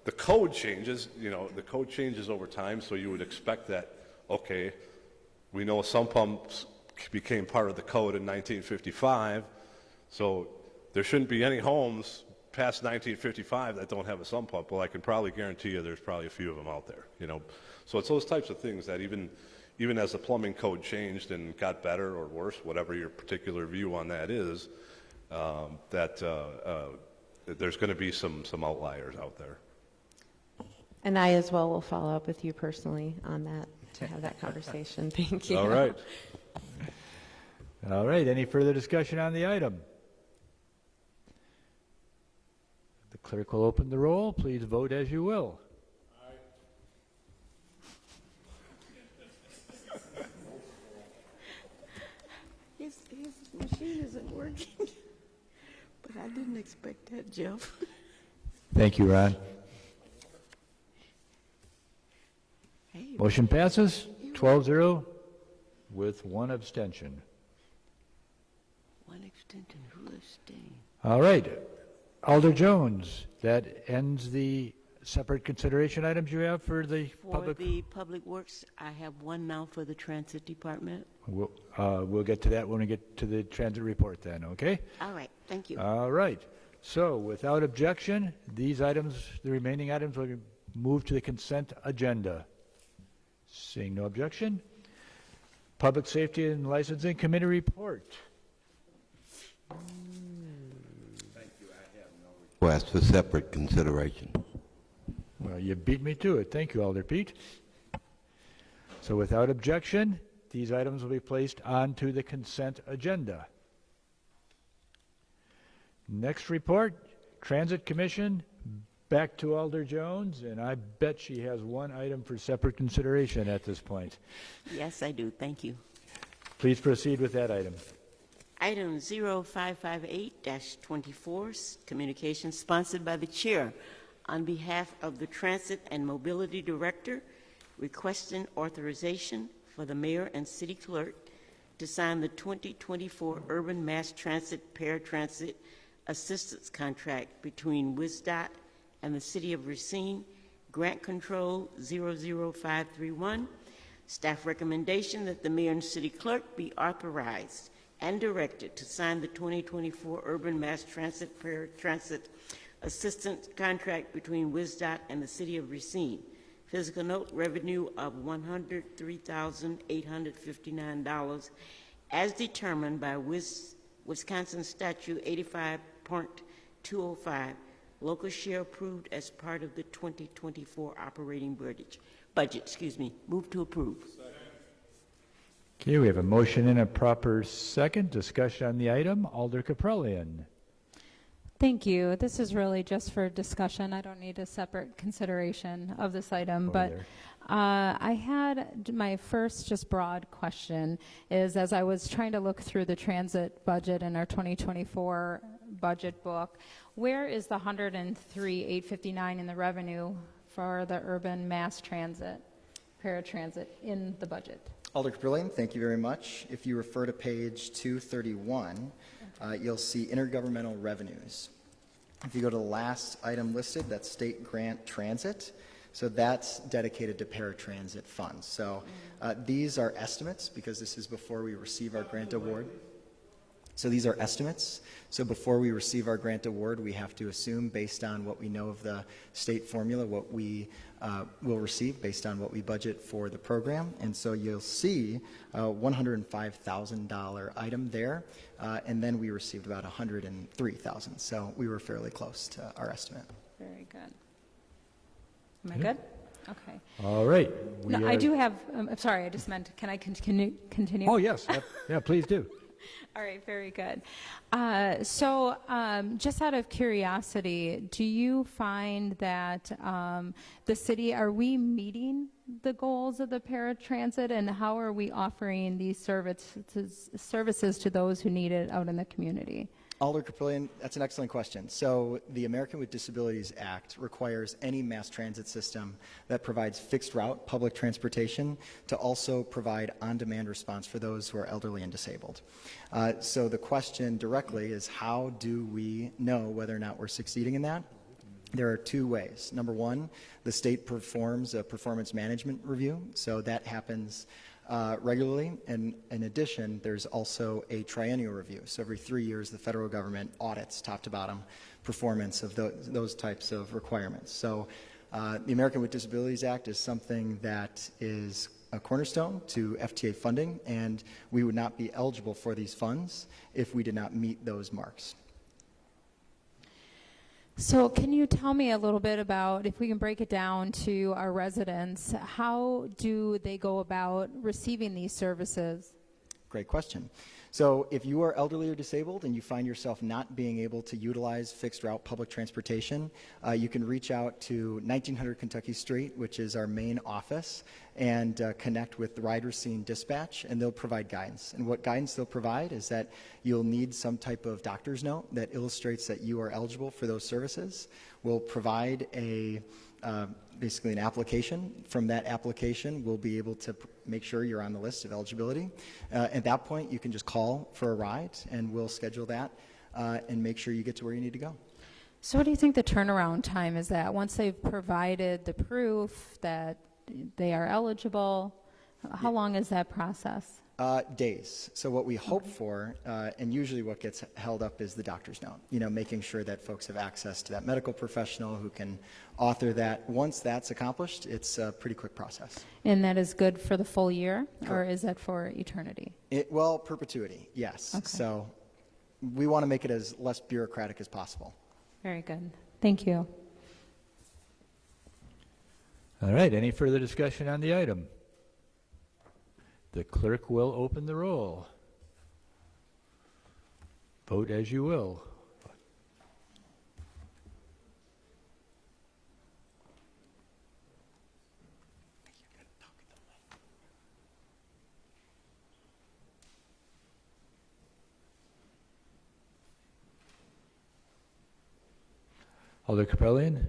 the code changes, the code changes over time, so you would expect that, okay, we know sump pumps became part of the code in 1955, so there shouldn't be any homes past 1955 that don't have a sump pump. Well, I can probably guarantee you there's probably a few of them out there, So it's those types of things that even as the plumbing code changed and got better or worse, whatever your particular view on that is, there's going to be some outliers out there. And I as well will follow up with you personally on that to have that conversation. Thank you. All right. All right. Any further discussion on the item? The clerk will open the roll. Please vote as you will. His machine isn't working, but I didn't expect that, Jeff. Thank you, Ron. Hey, Motion passes 12-0 with one abstention. one extension, who abstained? All right. Alder Jones, that ends the separate consideration items you have for the public. For the Public Works, I have one now for the Transit Department. We'll get to that when we get to the transit report then, okay? All right, thank you. All right. So without objection, these items, the remaining items will be moved to the consent agenda. Seeing no objection. Public Safety and Licensing Committee report. Request for separate consideration. Well, you beat me to it. Thank you, Alder Pete. So without objection, these items will be placed onto the consent agenda. Next report, Transit Commission, back to Alder Jones, and I bet she has one item for separate consideration at this point. Yes, I do, thank you. Please proceed with that item. Item 0558-24, communication sponsored by the Chair on behalf of the Transit and Mobility Director, requesting authorization for the Mayor and City Clerk to sign the 2024 Urban Mass Transit Paratransit Assistance Contract between WSDOT and the City of Racine, Grant Control 00531. Staff recommendation that the Mayor and City Clerk be authorized and directed to sign the 2024 Urban Mass Transit Paratransit Assistance Contract between WSDOT and the City of Racine. Physical note, revenue of $103,859 as determined by Wisconsin Statute 85.205. Local share approved as part of the 2024 operating budget. Move to approve. Okay, we have a motion and a proper second. Discussion on the item. Alder Caprellian. Thank you. This is really just for discussion. I don't need a separate consideration of this item, but I had my first just broad question is, as I was trying to look through the transit budget in our 2024 budget book, where is the 103,859 in the revenue for the urban mass transit, paratransit in the budget? Alder Caprellian, thank you very much. If you refer to page 231, you'll see intergovernmental revenues. If you go to the last item listed, that's state grant transit. So that's dedicated to paratransit funds. So these are estimates because this is before we receive our grant award. So these are estimates. So before we receive our grant award, we have to assume, based on what we know of the state formula, what we will receive based on what we budget for the program. And so you'll see a $105,000 item there, and then we received about $103,000. So we were fairly close to our estimate. Very good. Am I good? Okay. All right. No, I do have, I'm sorry, I just meant, can I continue? Oh, yes. Yeah, please do. All right, very good. So just out of curiosity, do you find that the city, are we meeting the goals of the paratransit, and how are we offering these services to those who need it out in the community? Alder Caprellian, that's an excellent question. So the American with Disabilities Act requires any mass transit system that provides fixed route public transportation to also provide on-demand response for those who are elderly and disabled. So the question directly is, how do we know whether or not we're succeeding in that? There are two ways. Number one, the state performs a performance management review. So that happens regularly, and in addition, there's also a triennial review. So every 3 years, the federal government audits top to bottom performance of those types of requirements. So the American with Disabilities Act is something that is a cornerstone to FTA funding, and we would not be eligible for these funds if we did not meet those marks. So can you tell me a little bit about, if we can break it down to our residents, how do they go about receiving these services? Great question. So if you are elderly or disabled and you find yourself not being able to utilize fixed route public transportation, you can reach out to 1900 Kentucky Street, which is our main office, and connect with the Ride Racine Dispatch, and they'll provide guidance. And what guidance they'll provide is that you'll need some type of doctor's note that illustrates that you are eligible for those services. We'll provide basically an application. From that application, we'll be able to make sure you're on the list of eligibility. At that point, you can just call for a ride, and we'll schedule that and make sure you get to where you need to go. So what do you think the turnaround time is at? Once they've provided the proof that they are eligible, how long is that process? Days. So what we hope for, and usually what gets held up, is the doctor's note. You know, making sure that folks have access to that medical professional who can author that. Once that's accomplished, it's a pretty quick process. And that is good for the full year, Correct. or is that for eternity? Well, perpetuity, yes. Okay. So we want to make it as less bureaucratic as possible. Very good. Thank you. All right. Any further discussion on the item? The clerk will open the roll. Vote as you will. Alder Caprellian?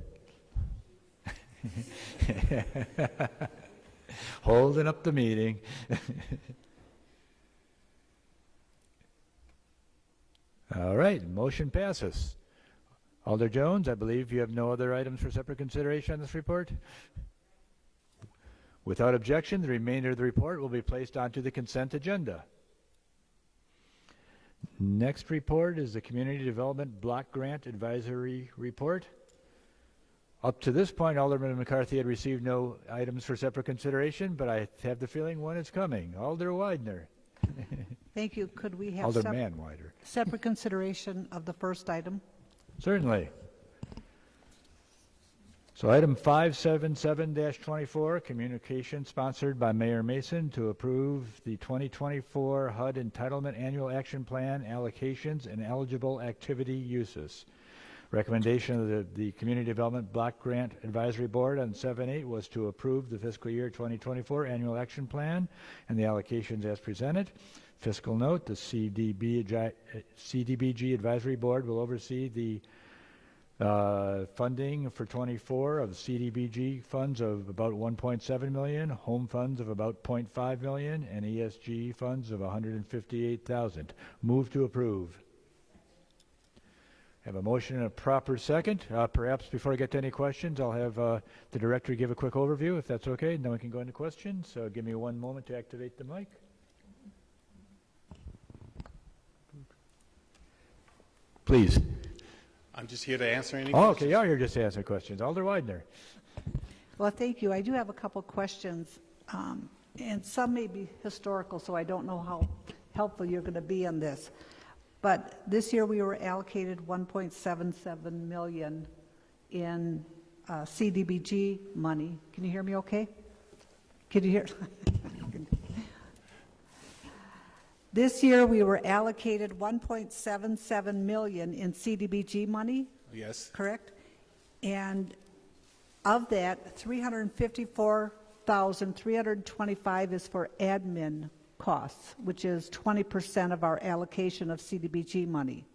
Holding up the meeting. All right, motion passes. Alder Jones, I believe you have no other items for separate consideration on this report? Without objection, the remainder of the report will be placed onto the consent agenda. Next report is the Community Development Block Grant Advisory Report. Up to this point, Alderman McCarthy had received no items for separate consideration, but I have the feeling one is coming. Alder Widener. Thank you. Could we have Alderman Widener. separate consideration of the first item? Certainly. So item 577-24, communication sponsored by Mayor Mason to approve the 2024 HUD Entitlement Annual Action Plan allocations and eligible activity uses. Recommendation of the Community Development Block Grant Advisory Board on 7-8 was to approve the fiscal year 2024 Annual Action Plan and the allocations as presented. Fiscal note, the CDBG Advisory Board will oversee the funding for 24 of CDBG funds of about 1.7 million, home funds of about 0.5 million, and ESG funds of 158,000. Move to approve. Have a motion and a proper second. Perhaps before I get to any questions, I'll have the director give a quick overview, if that's okay, and then we can go into questions. So give me one moment to activate the mic. Please. I'm just here to answer any Oh, questions. okay, yeah, you're just answering questions. Alder Widener. Well, thank you. I do have a couple questions, and some may be historical, so I don't know how helpful you're going to be on this. But this year we were allocated $1.77 million in CDBG money. Can you hear me okay? Can you hear? This year we were allocated $1.77 million in CDBG money. Yes. Correct? And of that, $354,325 is for admin costs, which is 20% of our allocation of CDBG money.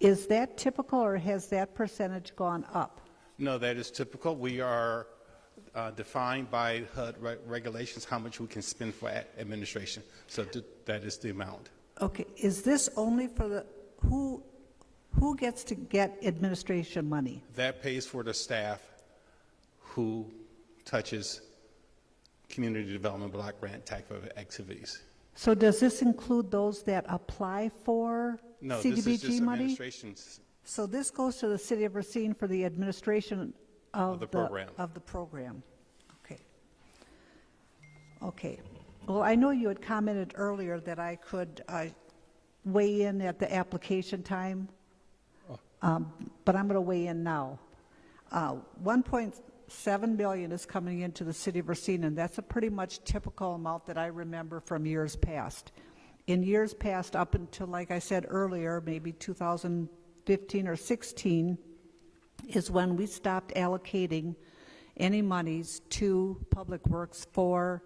Is that typical, or has that percentage gone up? No, that is typical. We are defined by HUD regulations how much we can spend for administration. So that is the amount. Okay. Is this only for the who gets to get administration money? That pays for the staff who touches community development block grant type of activities. So does this include those that apply for No, CDBG this is just money? administration's So this goes to the City of Racine for the administration of the program. Of the program. Okay. Okay. Well, I know you had commented earlier that I could weigh in at the application time, but I'm going to weigh in now. 1.7 billion is coming into the City of Racine, and that's a pretty much typical amount that I remember from years past. In years past, up until, like I said earlier, maybe 2015 or 16, is when we stopped allocating any monies to Public Works for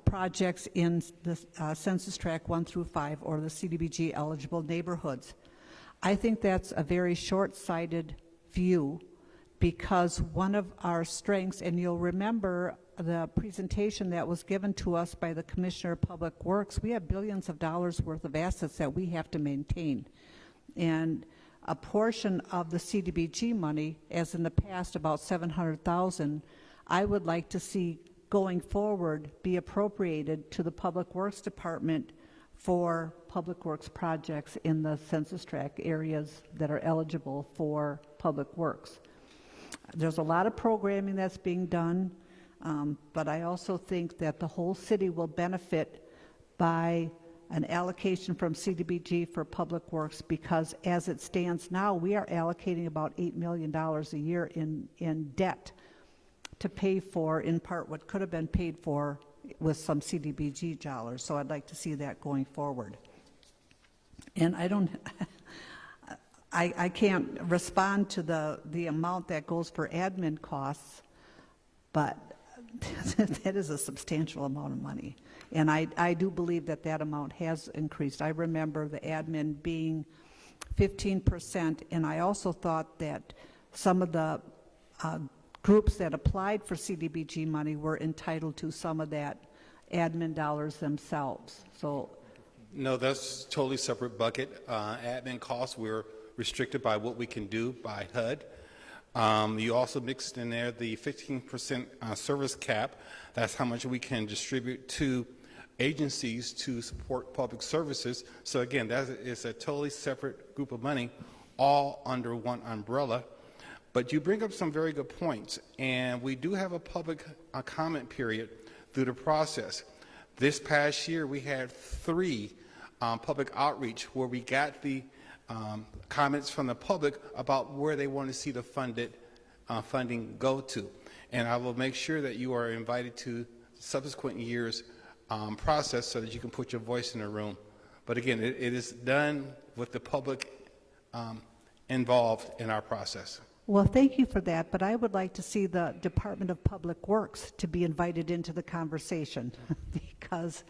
projects in the Census Tract 1 through 5 or the CDBG eligible neighborhoods. I think that's a very short-sighted view, because one of our strengths, and you'll remember the presentation that was given to us by the Commissioner of Public Works, we have billions of dollars worth of assets that we have to maintain. And a portion of the CDBG money, as in the past about 700,000, I would like to see going forward be appropriated to the Public Works Department for Public Works projects in the Census Tract areas that are eligible for Public Works. There's a lot of programming that's being done, but I also think that the whole city will benefit by an allocation from CDBG for Public Works, because as it stands now, we are allocating about $8 million a year in debt to pay for, in part, what could have been paid for with some CDBG dollars. So I'd like to see that going forward. And I can't respond to the amount that goes for admin costs, but that is a substantial amount of money. And I do believe that that amount has increased. I remember the admin being 15%, and I also thought that some of the groups that applied for CDBG money were entitled to some of that admin dollars themselves. So, No, that's totally separate bucket. Admin costs, we're restricted by what we can do by HUD. You also mixed in there the 15% service cap. That's how much we can distribute to agencies to support public services. So again, that is a totally separate group of money, all under one umbrella. But you bring up some very good points, and we do have a public comment period through the process. This past year, we had 3 public outreach where we got the comments from the public about where they want to see the funded funding go to. And I will make sure that you are invited to subsequent years' process so that you can put your voice in the room. But again, it is done with the public involved in our process. Well, thank you for that, but I would like to see the Department of Public Works to be invited into the conversation because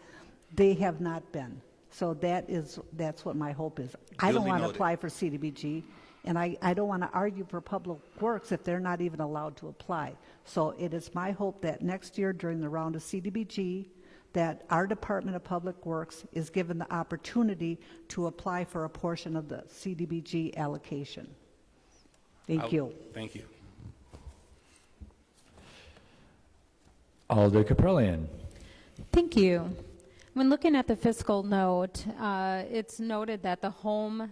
they have not been. So that's what my hope is. I don't Duly want to noted. apply for CDBG, and I don't want to argue for Public Works if they're not even allowed to apply. So it is my hope that next year during the round of CDBG, that our Department of Public Works is given the opportunity to apply for a portion of the CDBG allocation. Thank you. Thank you. Alder Caprillion. Thank you. When looking at the fiscal note, it's noted that the home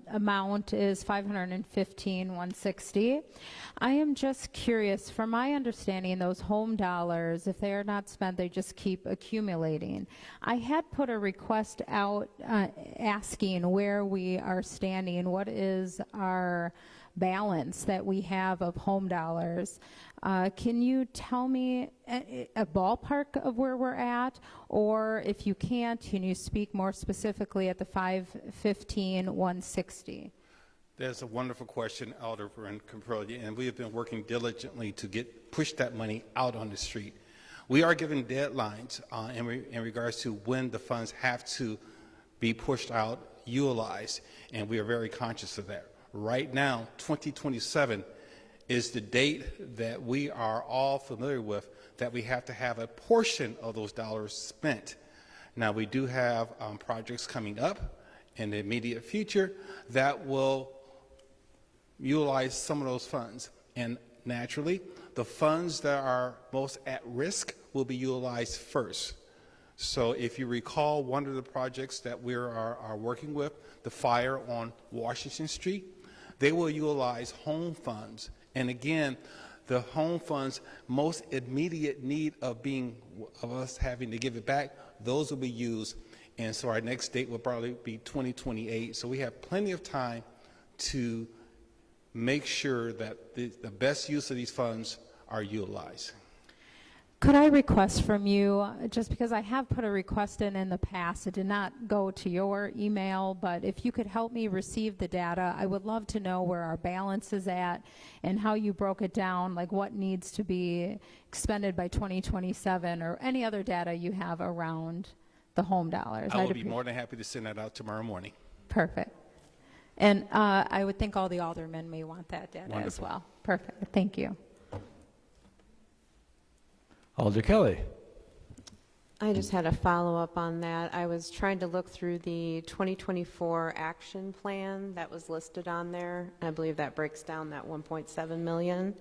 amount is $515,160. I am just curious, from my understanding, those home dollars, if they are not spent, they just keep accumulating. I had put a request out asking where we are standing, what is our balance that we have of home dollars. Can you tell me a ballpark of where we're at? Or if you can't, can you speak more specifically at the $515,160? That's a wonderful question, Alderman Caprillion, and we have been working diligently to push that money out on the street. We are given deadlines in regards to when the funds have to be pushed out, utilized, and we are very conscious of that. Right now, 2027 is the date that we are all familiar with, that we have to have a portion of those dollars spent. Now, we do have projects coming up in the immediate future that will utilize some of those funds. And naturally, the funds that are most at risk will be utilized first. So if you recall, one of the projects that we are working with, the fire on Washington Street, they will utilize home funds. And again, the home funds most immediate need of us having to give it back, those will be used. And so our next date will probably be 2028. So we have plenty of time to make sure that the best use of these funds are utilized. Could I request from you, just because I have put a request in the past, it did not go to your email, but if you could help me receive the data, I would love to know where our balance is at and how you broke it down, like what needs to be expended by 2027 or any other data you have around the home dollars. I will be more than happy to send that out tomorrow morning. Perfect. And I would think all the aldermen may want that data as Wonderful. well. Perfect. Thank you. Alder Kelly. I just had a follow-up on that. I was trying to look through the 2024 action plan that was listed on there. I believe that breaks down that 1.7 million.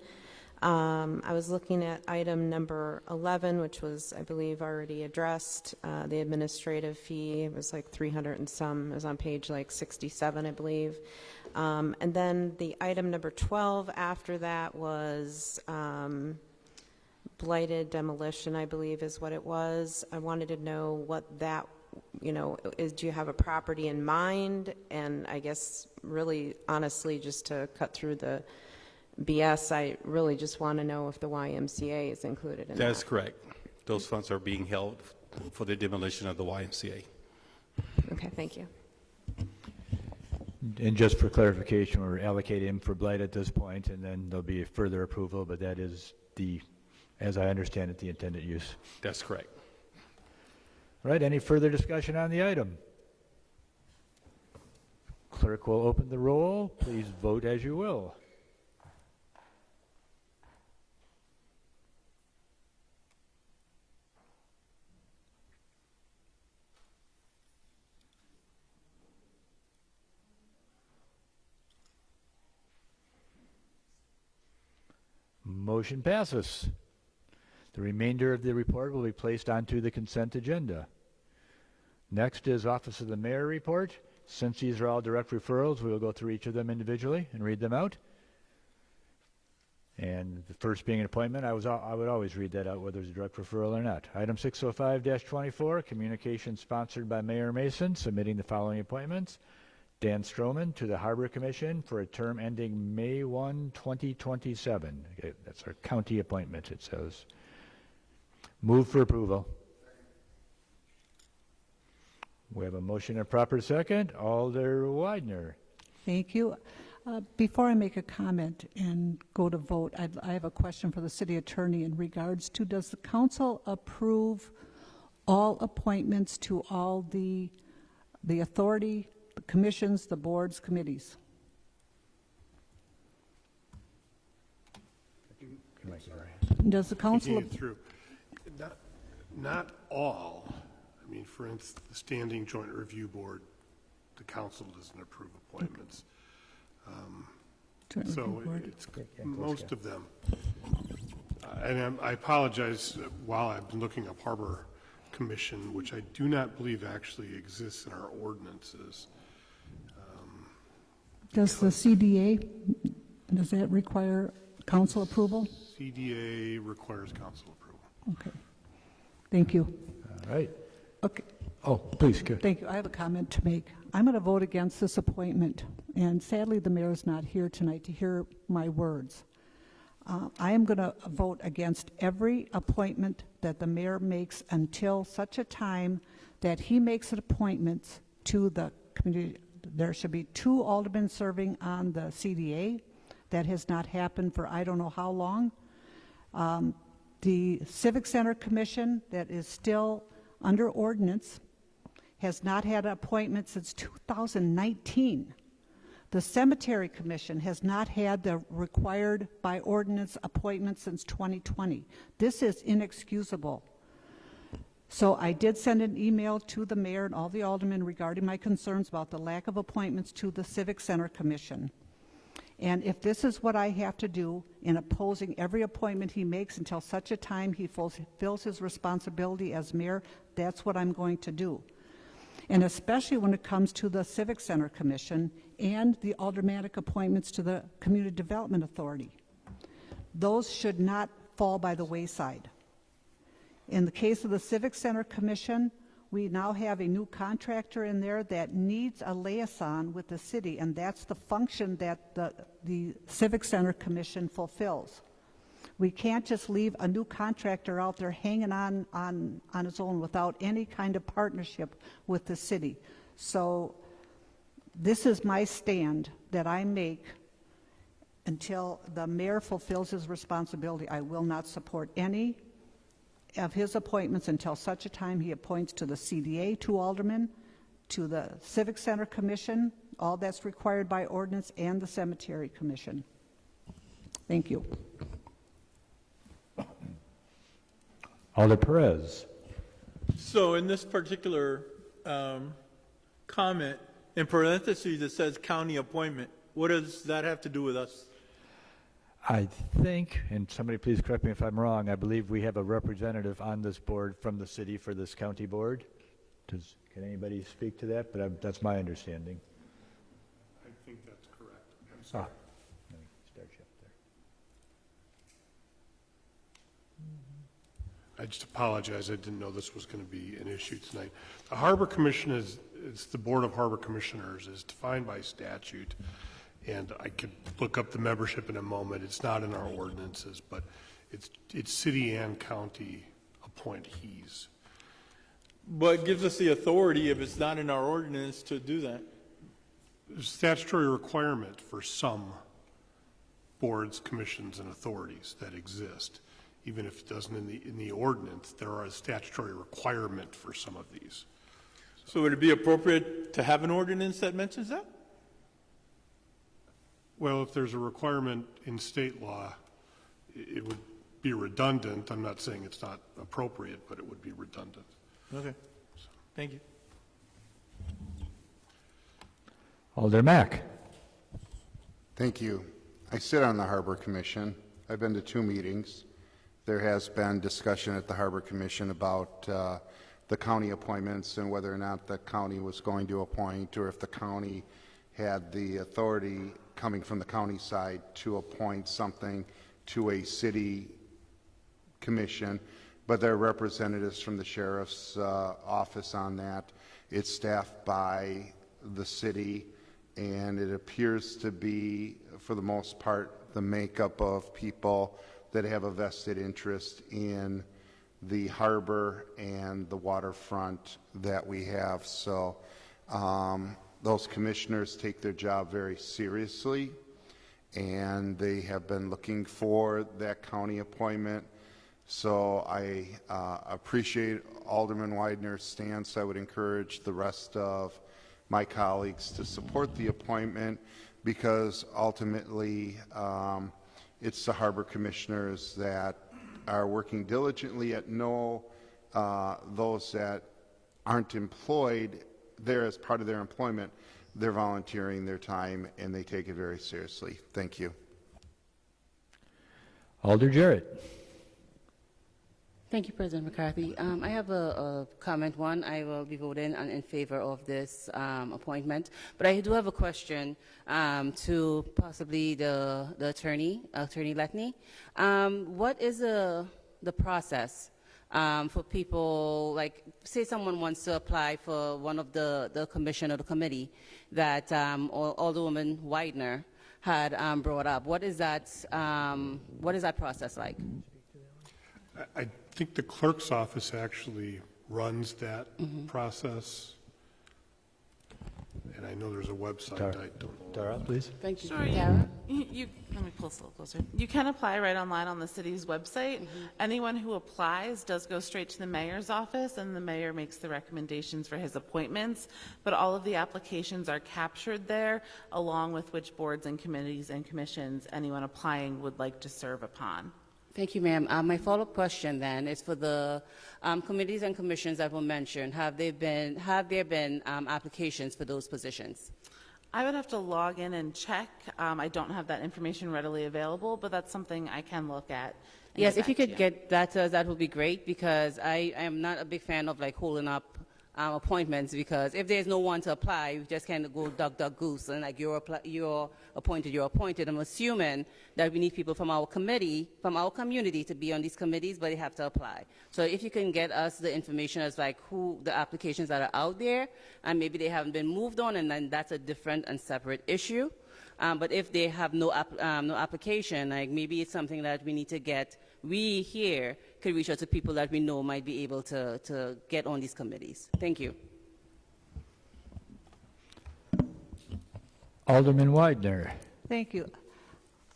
I was looking at item number 11, which was, I believe, already addressed. The administrative fee was like 300 and some. It was on page like 67, I believe. And then the item number 12 after that was blighted demolition, I believe is what it was. I wanted to know what that, is. Do you have a property in mind? And I guess really honestly, just to cut through the BS, I really just want to know if the YMCA is included in that. That's correct. Those funds are being held for the demolition of the YMCA. Okay, thank you. And just for clarification, we're allocating him for blight at this point, and then there'll be further approval, but that is as I understand it, the intended use. That's correct. All right, any further discussion on the item? Clerk will open the roll. Please vote as you will. Motion passes. The remainder of the report will be placed onto the consent agenda. Next is Office of the Mayor report. Since these are all direct referrals, we will go through each of them individually and read them out. And the first being an appointment, I would always read that out whether it's a direct referral or not. Item 605-24, communication sponsored by Mayor Mason, submitting the following appointments. Dan Stroman to the Harbor Commission for a term ending May 1, 2027. Okay, that's our county appointment, it says. Move for approval. We have a motion and a proper second. Alder Widener. Thank you. Before I make a comment and go to vote, I have a question for the city attorney in regards to, does the council approve all appointments to all the authority, the commissions, the boards, committees? Does the council? Thinking it through. Not all. I mean, for instance, the Standing Joint Review Board, the council doesn't approve appointments. So it's most of them. And I apologize, while I've been looking up Harbor Commission, which I do not believe actually exists in our ordinances. Does the CDA, does that require council approval? CDA requires council approval. Okay. Thank you. All right. Okay. Oh, please, go. Thank you. I have a comment to make. I'm going to vote against this appointment, and sadly the mayor is not here tonight to hear my words. I am going to vote against every appointment that the mayor makes until such a time that he makes an appointment to the community. There should be 2 aldermen serving on the CDA. That has not happened for I don't know how long. The Civic Center Commission, that is still under ordinance, has not had an appointment since 2019. The Cemetery Commission has not had the required by ordinance appointment since 2020. This is inexcusable. So I did send an email to the mayor and all the aldermen regarding my concerns about the lack of appointments to the Civic Center Commission. And if this is what I have to do in opposing every appointment he makes until such a time he fulfills his responsibility as mayor, that's what I'm going to do. And especially when it comes to the Civic Center Commission and the aldermanic appointments to the Community Development Authority. Those should not fall by the wayside. In the case of the Civic Center Commission, we now have a new contractor in there that needs a liaison with the city, and that's the function that the Civic Center Commission fulfills. We can't just leave a new contractor out there hanging on its own without any kind of partnership with the city. So this is my stand that I make until the mayor fulfills his responsibility. I will not support any of his appointments until such a time he appoints to the CDA 2 aldermen, to the Civic Center Commission, all that's required by ordinance, and the Cemetery Commission. Thank you. Alder Perez. So in this particular comment, in parentheses, it says county appointment. What does that have to do with us? I think, and somebody please correct me if I'm wrong, I believe we have a representative on this board from the city for this county board. Can anybody speak to that? But that's my understanding. I think that's correct. I'm sorry. Let me start you up there. I just apologize. I didn't know this was going to be an issue tonight. The Harbor Commission it's the Board of Harbor Commissioners is defined by statute. And I could look up the membership in a moment. It's not in our ordinances, but it's city and county appointees. But it gives us the authority, if it's not in our ordinance, to do that. There's a statutory requirement for some boards, commissions, and authorities that exist. Even if it doesn't in the ordinance, there are a statutory requirement for some of these. So would it be appropriate to have an ordinance that mentions that? Well, if there's a requirement in state law, it would be redundant. I'm not saying it's not appropriate, but it would be redundant. Okay. Thank you. Alder Mack. Thank you. I sit on the Harbor Commission. I've been to 2 meetings. There has been discussion at the Harbor Commission about the county appointments and whether or not the county was going to appoint, or if the county had the authority coming from the county side to appoint something to a city commission, but there are representatives from the sheriff's office on that. It's staffed by the city. and it appears to be, for the most part, the makeup of people that have a vested interest in the harbor and the waterfront that we have. So those commissioners take their job very seriously, and they have been looking for that county appointment. So I appreciate Alderman Widener's stance. I would encourage the rest of my colleagues to support the appointment, because ultimately it's the harbor commissioners that are working diligently at those that aren't employed there as part of their employment. They're volunteering their time, and they take it very seriously. Thank you. Alder Jarrett. Thank you, President McCarthy. I have a comment. One, I will be voting in favor of this appointment, but I do have a question to possibly the attorney, Attorney Letney. What is the process for people, like, say someone wants to apply for one of the commission or the committee that Alderwoman Widener had brought up? What is that process like? I think the clerk's office actually runs that process. And I know there's a website. I don't. Dara, please. Thank you. Sure. Let me pull a little closer. You can apply right online on the city's website. Anyone who applies does go straight to the mayor's office, and the mayor makes the recommendations for his appointments. But all of the applications are captured there, along with which boards and committees and commissions anyone applying would like to serve upon. Thank you, ma'am. My follow-up question then is for the committees and commissions that were mentioned. Have there been applications for those positions? I would have to log in and check. I don't have that information readily available, but that's something I can look at. Yes, if you could get that to us, that would be great, because I am not a big fan of like holding up appointments, because if there's no one to apply, you just kind of go duck, duck, goose, and like you're appointed. I'm assuming that we need people from our committee, from our community to be on these committees, but they have to apply. So if you can get us the information as like who the applications that are out there, and maybe they haven't been moved on, and then that's a different and separate issue. But if they have no application, like maybe it's something that we need to get, we here could reach out to people that we know might be able to get on these committees. Thank you. Alderman Widener. Thank you.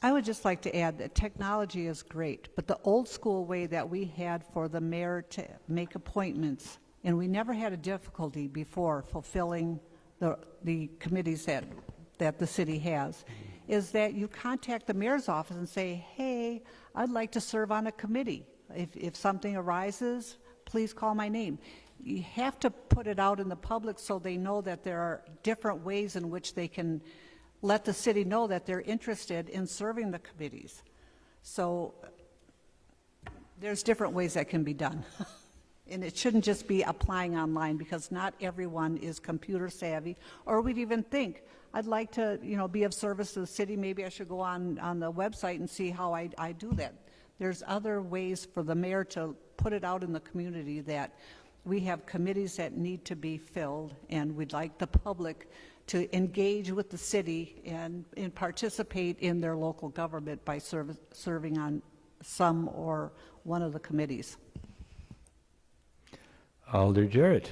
I would just like to add that technology is great, but the old school way that we had for the mayor to make appointments, and we never had a difficulty before fulfilling the committees that the city has, is that you contact the mayor's office and say, hey, I'd like to serve on a committee. If something arises, please call my name. You have to put it out in the public so they know that there are different ways in which they can let the city know that they're interested in serving the committees. So there's different ways that can be done. And it shouldn't just be applying online, because not everyone is computer savvy, or would even think, I'd like to, be of service to the city. Maybe I should go on the website and see how I do that. There's other ways for the mayor to put it out in the community that we have committees that need to be filled, and we'd like the public to engage with the city and participate in their local government by serving on some or one of the committees. Alder Jarrett.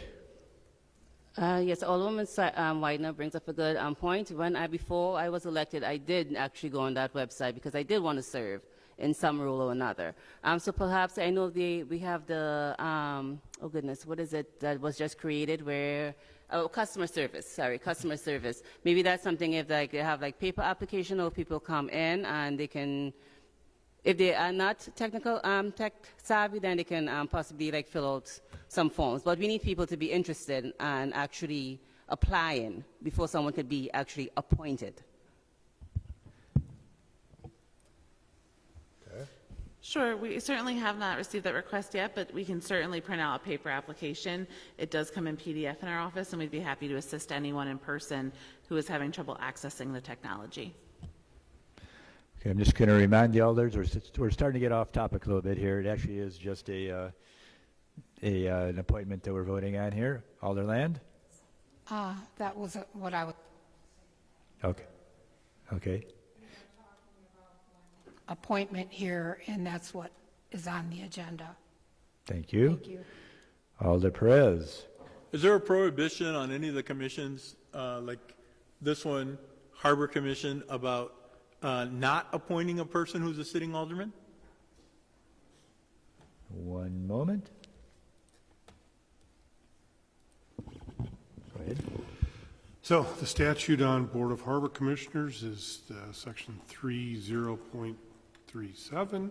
Yes, Alderwoman Widener brings up a good point. Before I was elected, I did actually go on that website because I did want to serve in some role or another. So perhaps I know we have the, oh goodness, what is it that was just created where, customer service. Maybe that's something if like they have like paper application, or people come in and they can, if they are not tech savvy, then they can possibly like fill out some forms. But we need people to be interested in actually applying before someone could be actually appointed. Sure, we certainly have not received that request yet, but we can certainly print out a paper application. It does come in PDF in our office, and we'd be happy to assist anyone in person who is having trouble accessing the technology. Okay, I'm just going to remind the elders, we're starting to get off topic a little bit here. It actually is just an appointment that we're voting on here. Alder Land? That was what I was. Okay. Okay. Appointment here, and that's what is on the agenda. Thank you. Thank you. Alder Perez. Is there a prohibition on any of the commissions, like this one, Harbor Commission, about not appointing a person who's a sitting alderman? One moment. Go ahead. So the statute on Board of Harbor Commissioners is section 30.37.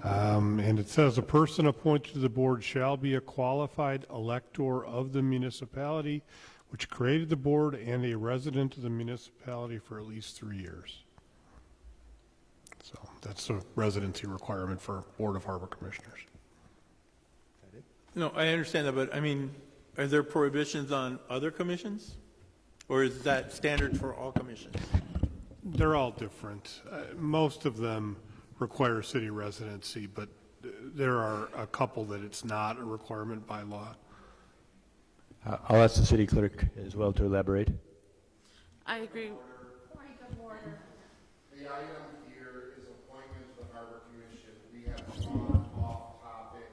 And it says a person appointed to the board shall be a qualified elector of the municipality which created the board and a resident of the municipality for at least 3 years. So that's a residency requirement for Board of Harbor Commissioners. No, I understand that, but I mean, are there prohibitions on other commissions? Or is that standard for all commissions? They're all different. Most of them require city residency, but there are a couple that it's not a requirement by law. I'll ask the city clerk as well to elaborate. I agree. The item here is appointment to the Harbor Commission. We have gone off topic.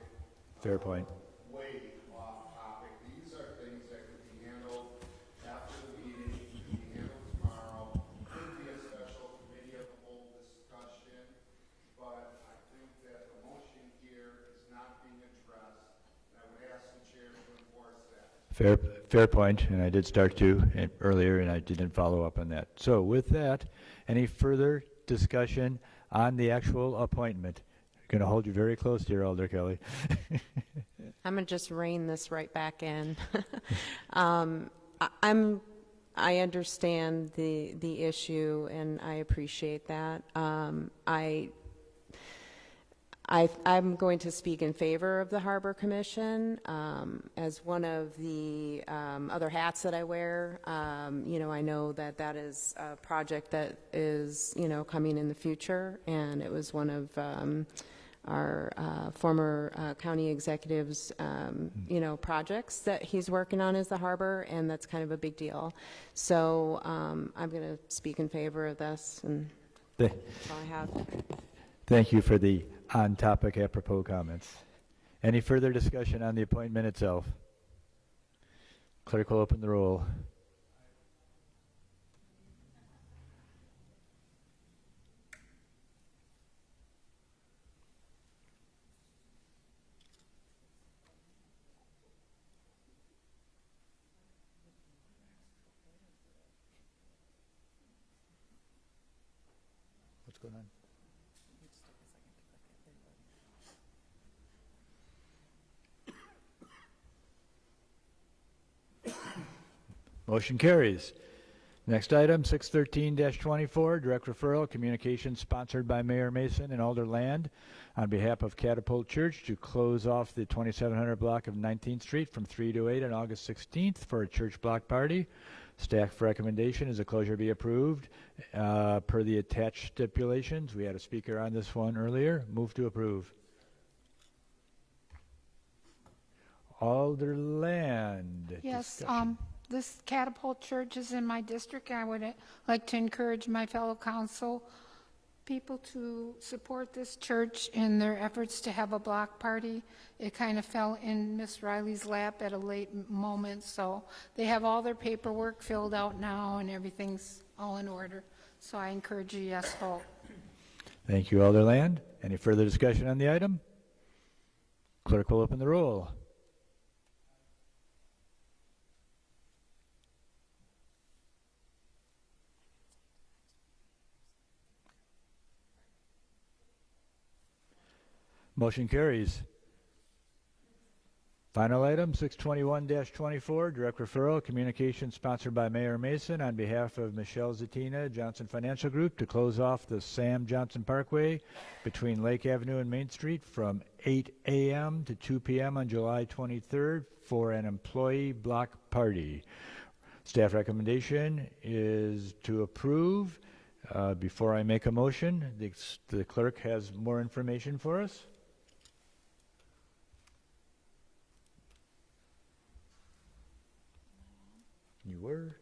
Fair point. Way off topic. These are things that could be handled after the meeting, could be handled tomorrow. Could be a special committee of the whole discussion, but I think that the motion here is not being addressed. And I would ask the chair to enforce that. Fair point, and I did start to earlier, and I didn't follow up on that. So with that, any further discussion on the actual appointment? Going to hold you very close here, Alder Kelly. I'm going to just rein this right back in. I understand the issue, and I appreciate that. I'm going to speak in favor of the Harbor Commission. As one of the other hats that I wear, I know that that is a project that is, coming in the future, and it was one of our former county executives, projects that he's working on is the harbor, and that's kind of a big deal. So I'm going to speak in favor of this, and that's all I have. Thank you for the on-topic apropos comments. Any further discussion on the appointment itself? Clerk will open the roll. What's going on? Motion carries. Next item, 613-24, direct referral, communication sponsored by Mayor Mason and Alder Land on behalf of Catapult Church to close off the 2700 block of 19th Street from 3 to 8 on August 16th for a church block party. Staff recommendation is a closure be approved per the attached stipulations. We had a speaker on this one earlier. Move to approve. Alder Land. Yes, Discussion. this Catapult Church is in my district. I would like to encourage my fellow council people to support this church in their efforts to have a block party. It kind of fell in Miss Riley's lap at a late moment, so they have all their paperwork filled out now and everything's all in order. So I encourage a yes vote. Thank you, Alder Land. Any further discussion on the item? Clerk will open the roll. Motion carries. Final item, 621-24, direct referral, communication sponsored by Mayor Mason on behalf of Michelle Zatina, Johnson Financial Group, to close off the Sam Johnson Parkway between Lake Avenue and Main Street from 8 a.m. to 2 p.m. on July 23rd for an employee block party. Staff recommendation is to approve. Before I make a motion, the clerk has more information for us. You were?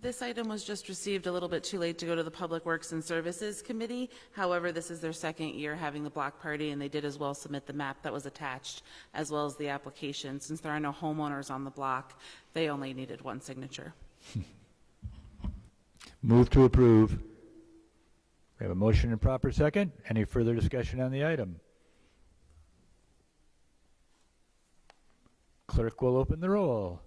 This item was just received a little bit too late to go to the Public Works and Services Committee. However, this is their second year having the block party, and they did as well submit the map that was attached, as well as the application. Since there are no homeowners on the block, they only needed one signature. Move to approve. We have a motion and proper second. Any further discussion on the item? Clerk will open the roll.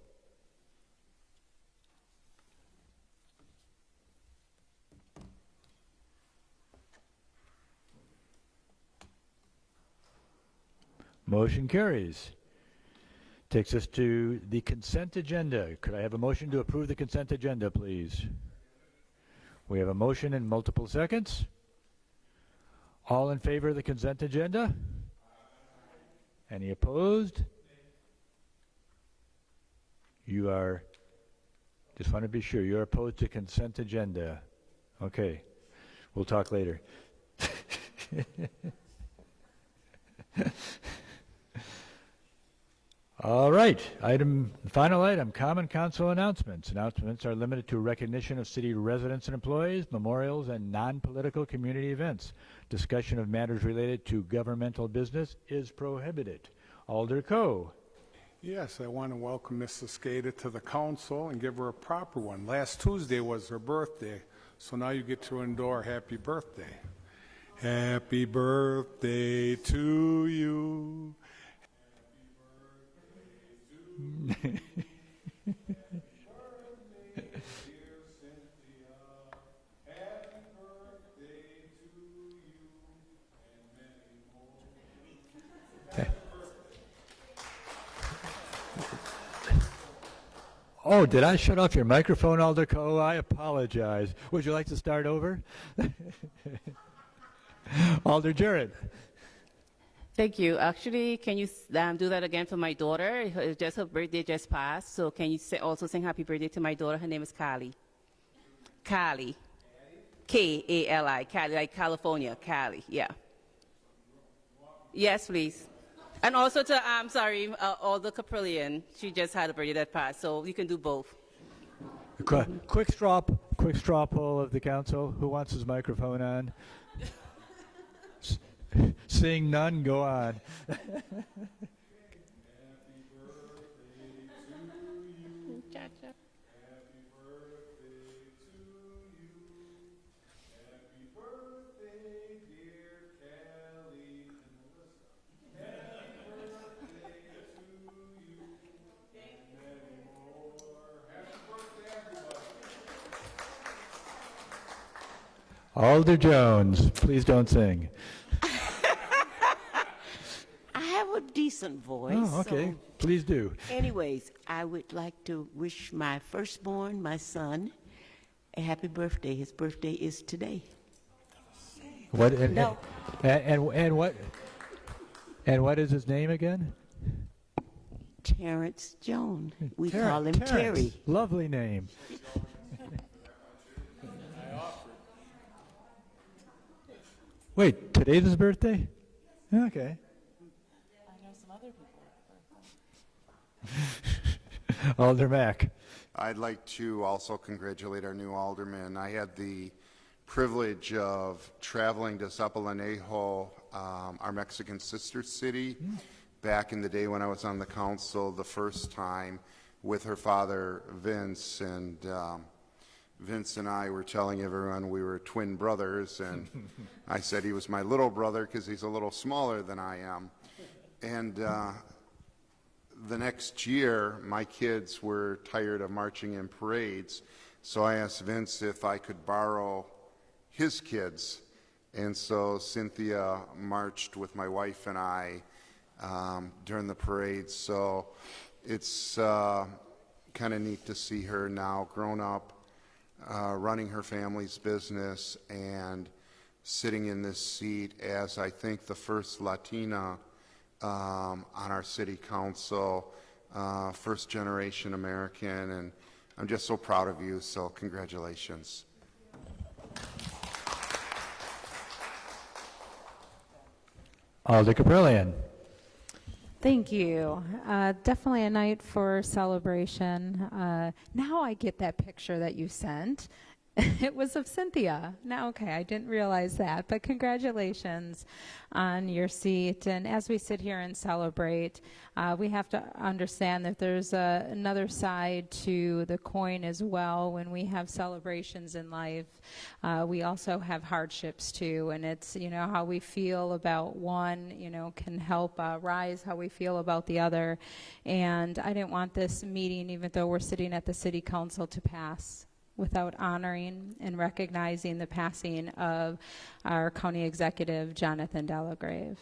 Motion carries. Takes us to the consent agenda. Could I have a motion to approve the consent agenda, please? We have a motion in multiple seconds. All in favor of the consent agenda? Any opposed? You are, just want to be sure, you're opposed to consent agenda. Okay, we'll talk later. All right, final item, common council announcements. Announcements are limited to recognition of city residents and employees, memorials, and non-political community events. Discussion of matters related to governmental business is prohibited. Alder Coe. Yes, I want to welcome Ms. Susqueda to the council and give her a proper one. Last Tuesday was her birthday, so now you get to endure happy birthday. Happy birthday to you. Oh, did I shut off your microphone, Alder Coe? I apologize. Would you like to start over? Alder Jarrett. Thank you. Actually, can you do that again for my daughter? Her birthday just passed, so can you also sing happy birthday to my daughter? Her name is Callie. Callie. K-A-L-I. Cali, like California. Callie, yeah. Yes, please. And also to, I'm sorry, Alder Caprillion. She just had a birthday that passed, so you can do both. Quick straw poll of the council. Who wants his microphone on? Seeing none, go on. Alder Jones, please don't sing. I have a decent voice. Oh, okay. So Please do. anyways, I would like to wish my firstborn, my son, a happy birthday. His birthday is today. What? No. And what? And what is his name again? Terrence Jones. We call him Terrence. Terry. Lovely name. Wait, today's his birthday? Okay. I know some other people. Alder Mack. I'd like to also congratulate our new alderman. I had the privilege of traveling to Zapalanejo, our Mexican sister city, back in the day when I was on the council the first time with her father, Vince, and Vince and I were telling everyone we were twin brothers, and I said he was my little brother because he's a little smaller than I am. And the next year, my kids were tired of marching in parades, so I asked Vince if I could borrow his kids. And so Cynthia marched with my wife and I during the parade. So it's kind of neat to see her now grown up, running her family's business and sitting in this seat as I think the first Latina on our city council, first generation American, and I'm just so proud of you, so congratulations. Alder Caprillion. Thank you. Definitely a night for celebration. Now I get that picture that you sent. It was of Cynthia. Now, okay, I didn't realize that, but congratulations on your seat. And as we sit here and celebrate, we have to understand that there's another side to the coin as well. When we have celebrations in life, we also have hardships too. And it's, how we feel about one, can help rise how we feel about the other. And I didn't want this meeting, even though we're sitting at the city council, to pass without honoring and recognizing the passing of our county executive, Jonathan Delagrave.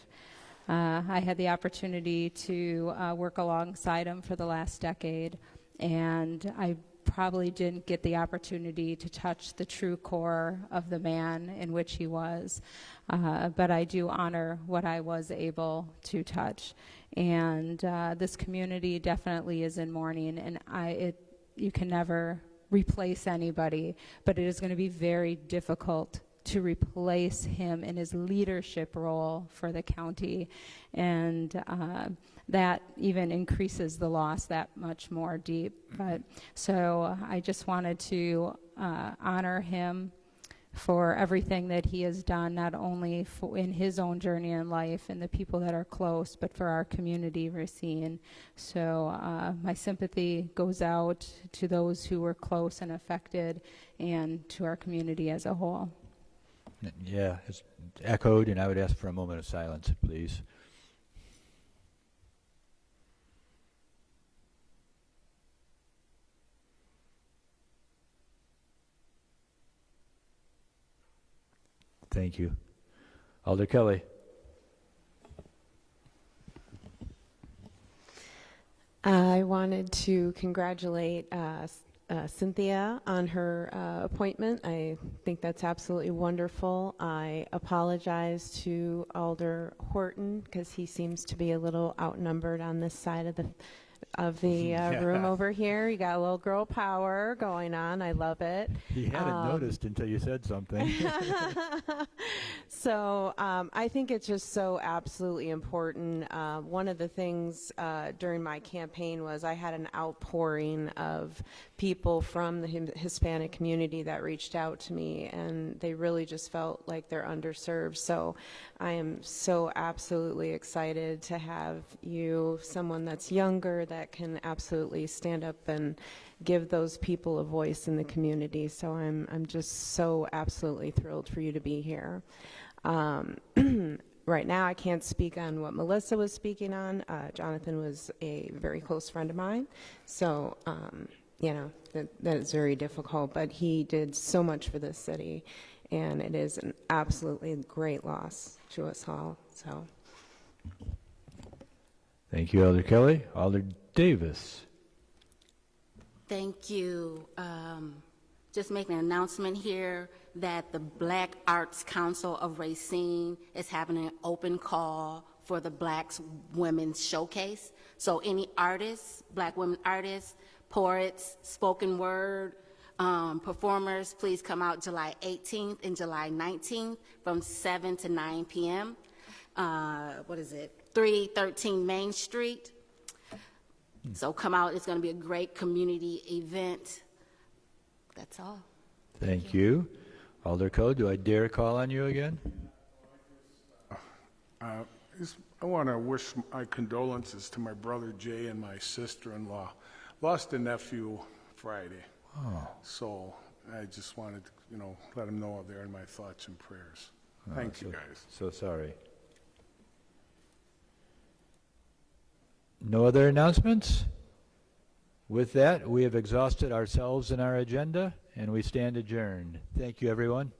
I had the opportunity to work alongside him for the last decade, and I probably didn't get the opportunity to touch the true core of the man in which he was, but I do honor what I was able to touch. And this community definitely is in mourning, and you can never replace anybody, but it is going to be very difficult to replace him in his leadership role for the county, and that even increases the loss that much more deep. But so I just wanted to honor him for everything that he has done, not only in his own journey in life and the people that are close, but for our community, Racine. So my sympathy goes out to those who were close and affected, and to our community as a whole. Yeah, it's echoed, and I would ask for a moment of silence, please. Thank you. Alder Kelly. I wanted to congratulate Cynthia on her appointment. I think that's absolutely wonderful. I apologize to Alder Horton because he seems to be a little outnumbered on this side of the room over here. You got a little girl power going on. I love it. He hadn't noticed until you said something. So I think it's just so absolutely important. One of the things during my campaign was I had an outpouring of people from the Hispanic community that reached out to me, and they really just felt like they're underserved. So I am so absolutely excited to have you, someone that's younger, that can absolutely stand up and give those people a voice in the community. So I'm just so absolutely thrilled for you to be here. Right now, I can't speak on what Melissa was speaking on. Jonathan was a very close friend of mine, so that is very difficult. But he did so much for this city, and it is an absolutely great loss to us all. So, Thank you, Alder Kelly. Alder Davis. Thank you. Just making an announcement here that the Black Arts Council of Racine is having an open call for the Black Women's Showcase. So any artists, Black women artists, poets, spoken word performers, please come out July 18th and July 19th from 7 to 9 p.m. 313 Main Street. So come out. It's going to be a great community event. That's all. Thank you. Alder Coe, do I dare call on you again? I want to wish my condolences to my brother Jay and my sister-in-law. Lost a nephew Friday. Oh. So I just wanted to, let them know they're in my thoughts and prayers. Thank you, guys. So sorry. No other announcements? With that, we have exhausted ourselves and our agenda, and we stand adjourned. Thank you, everyone.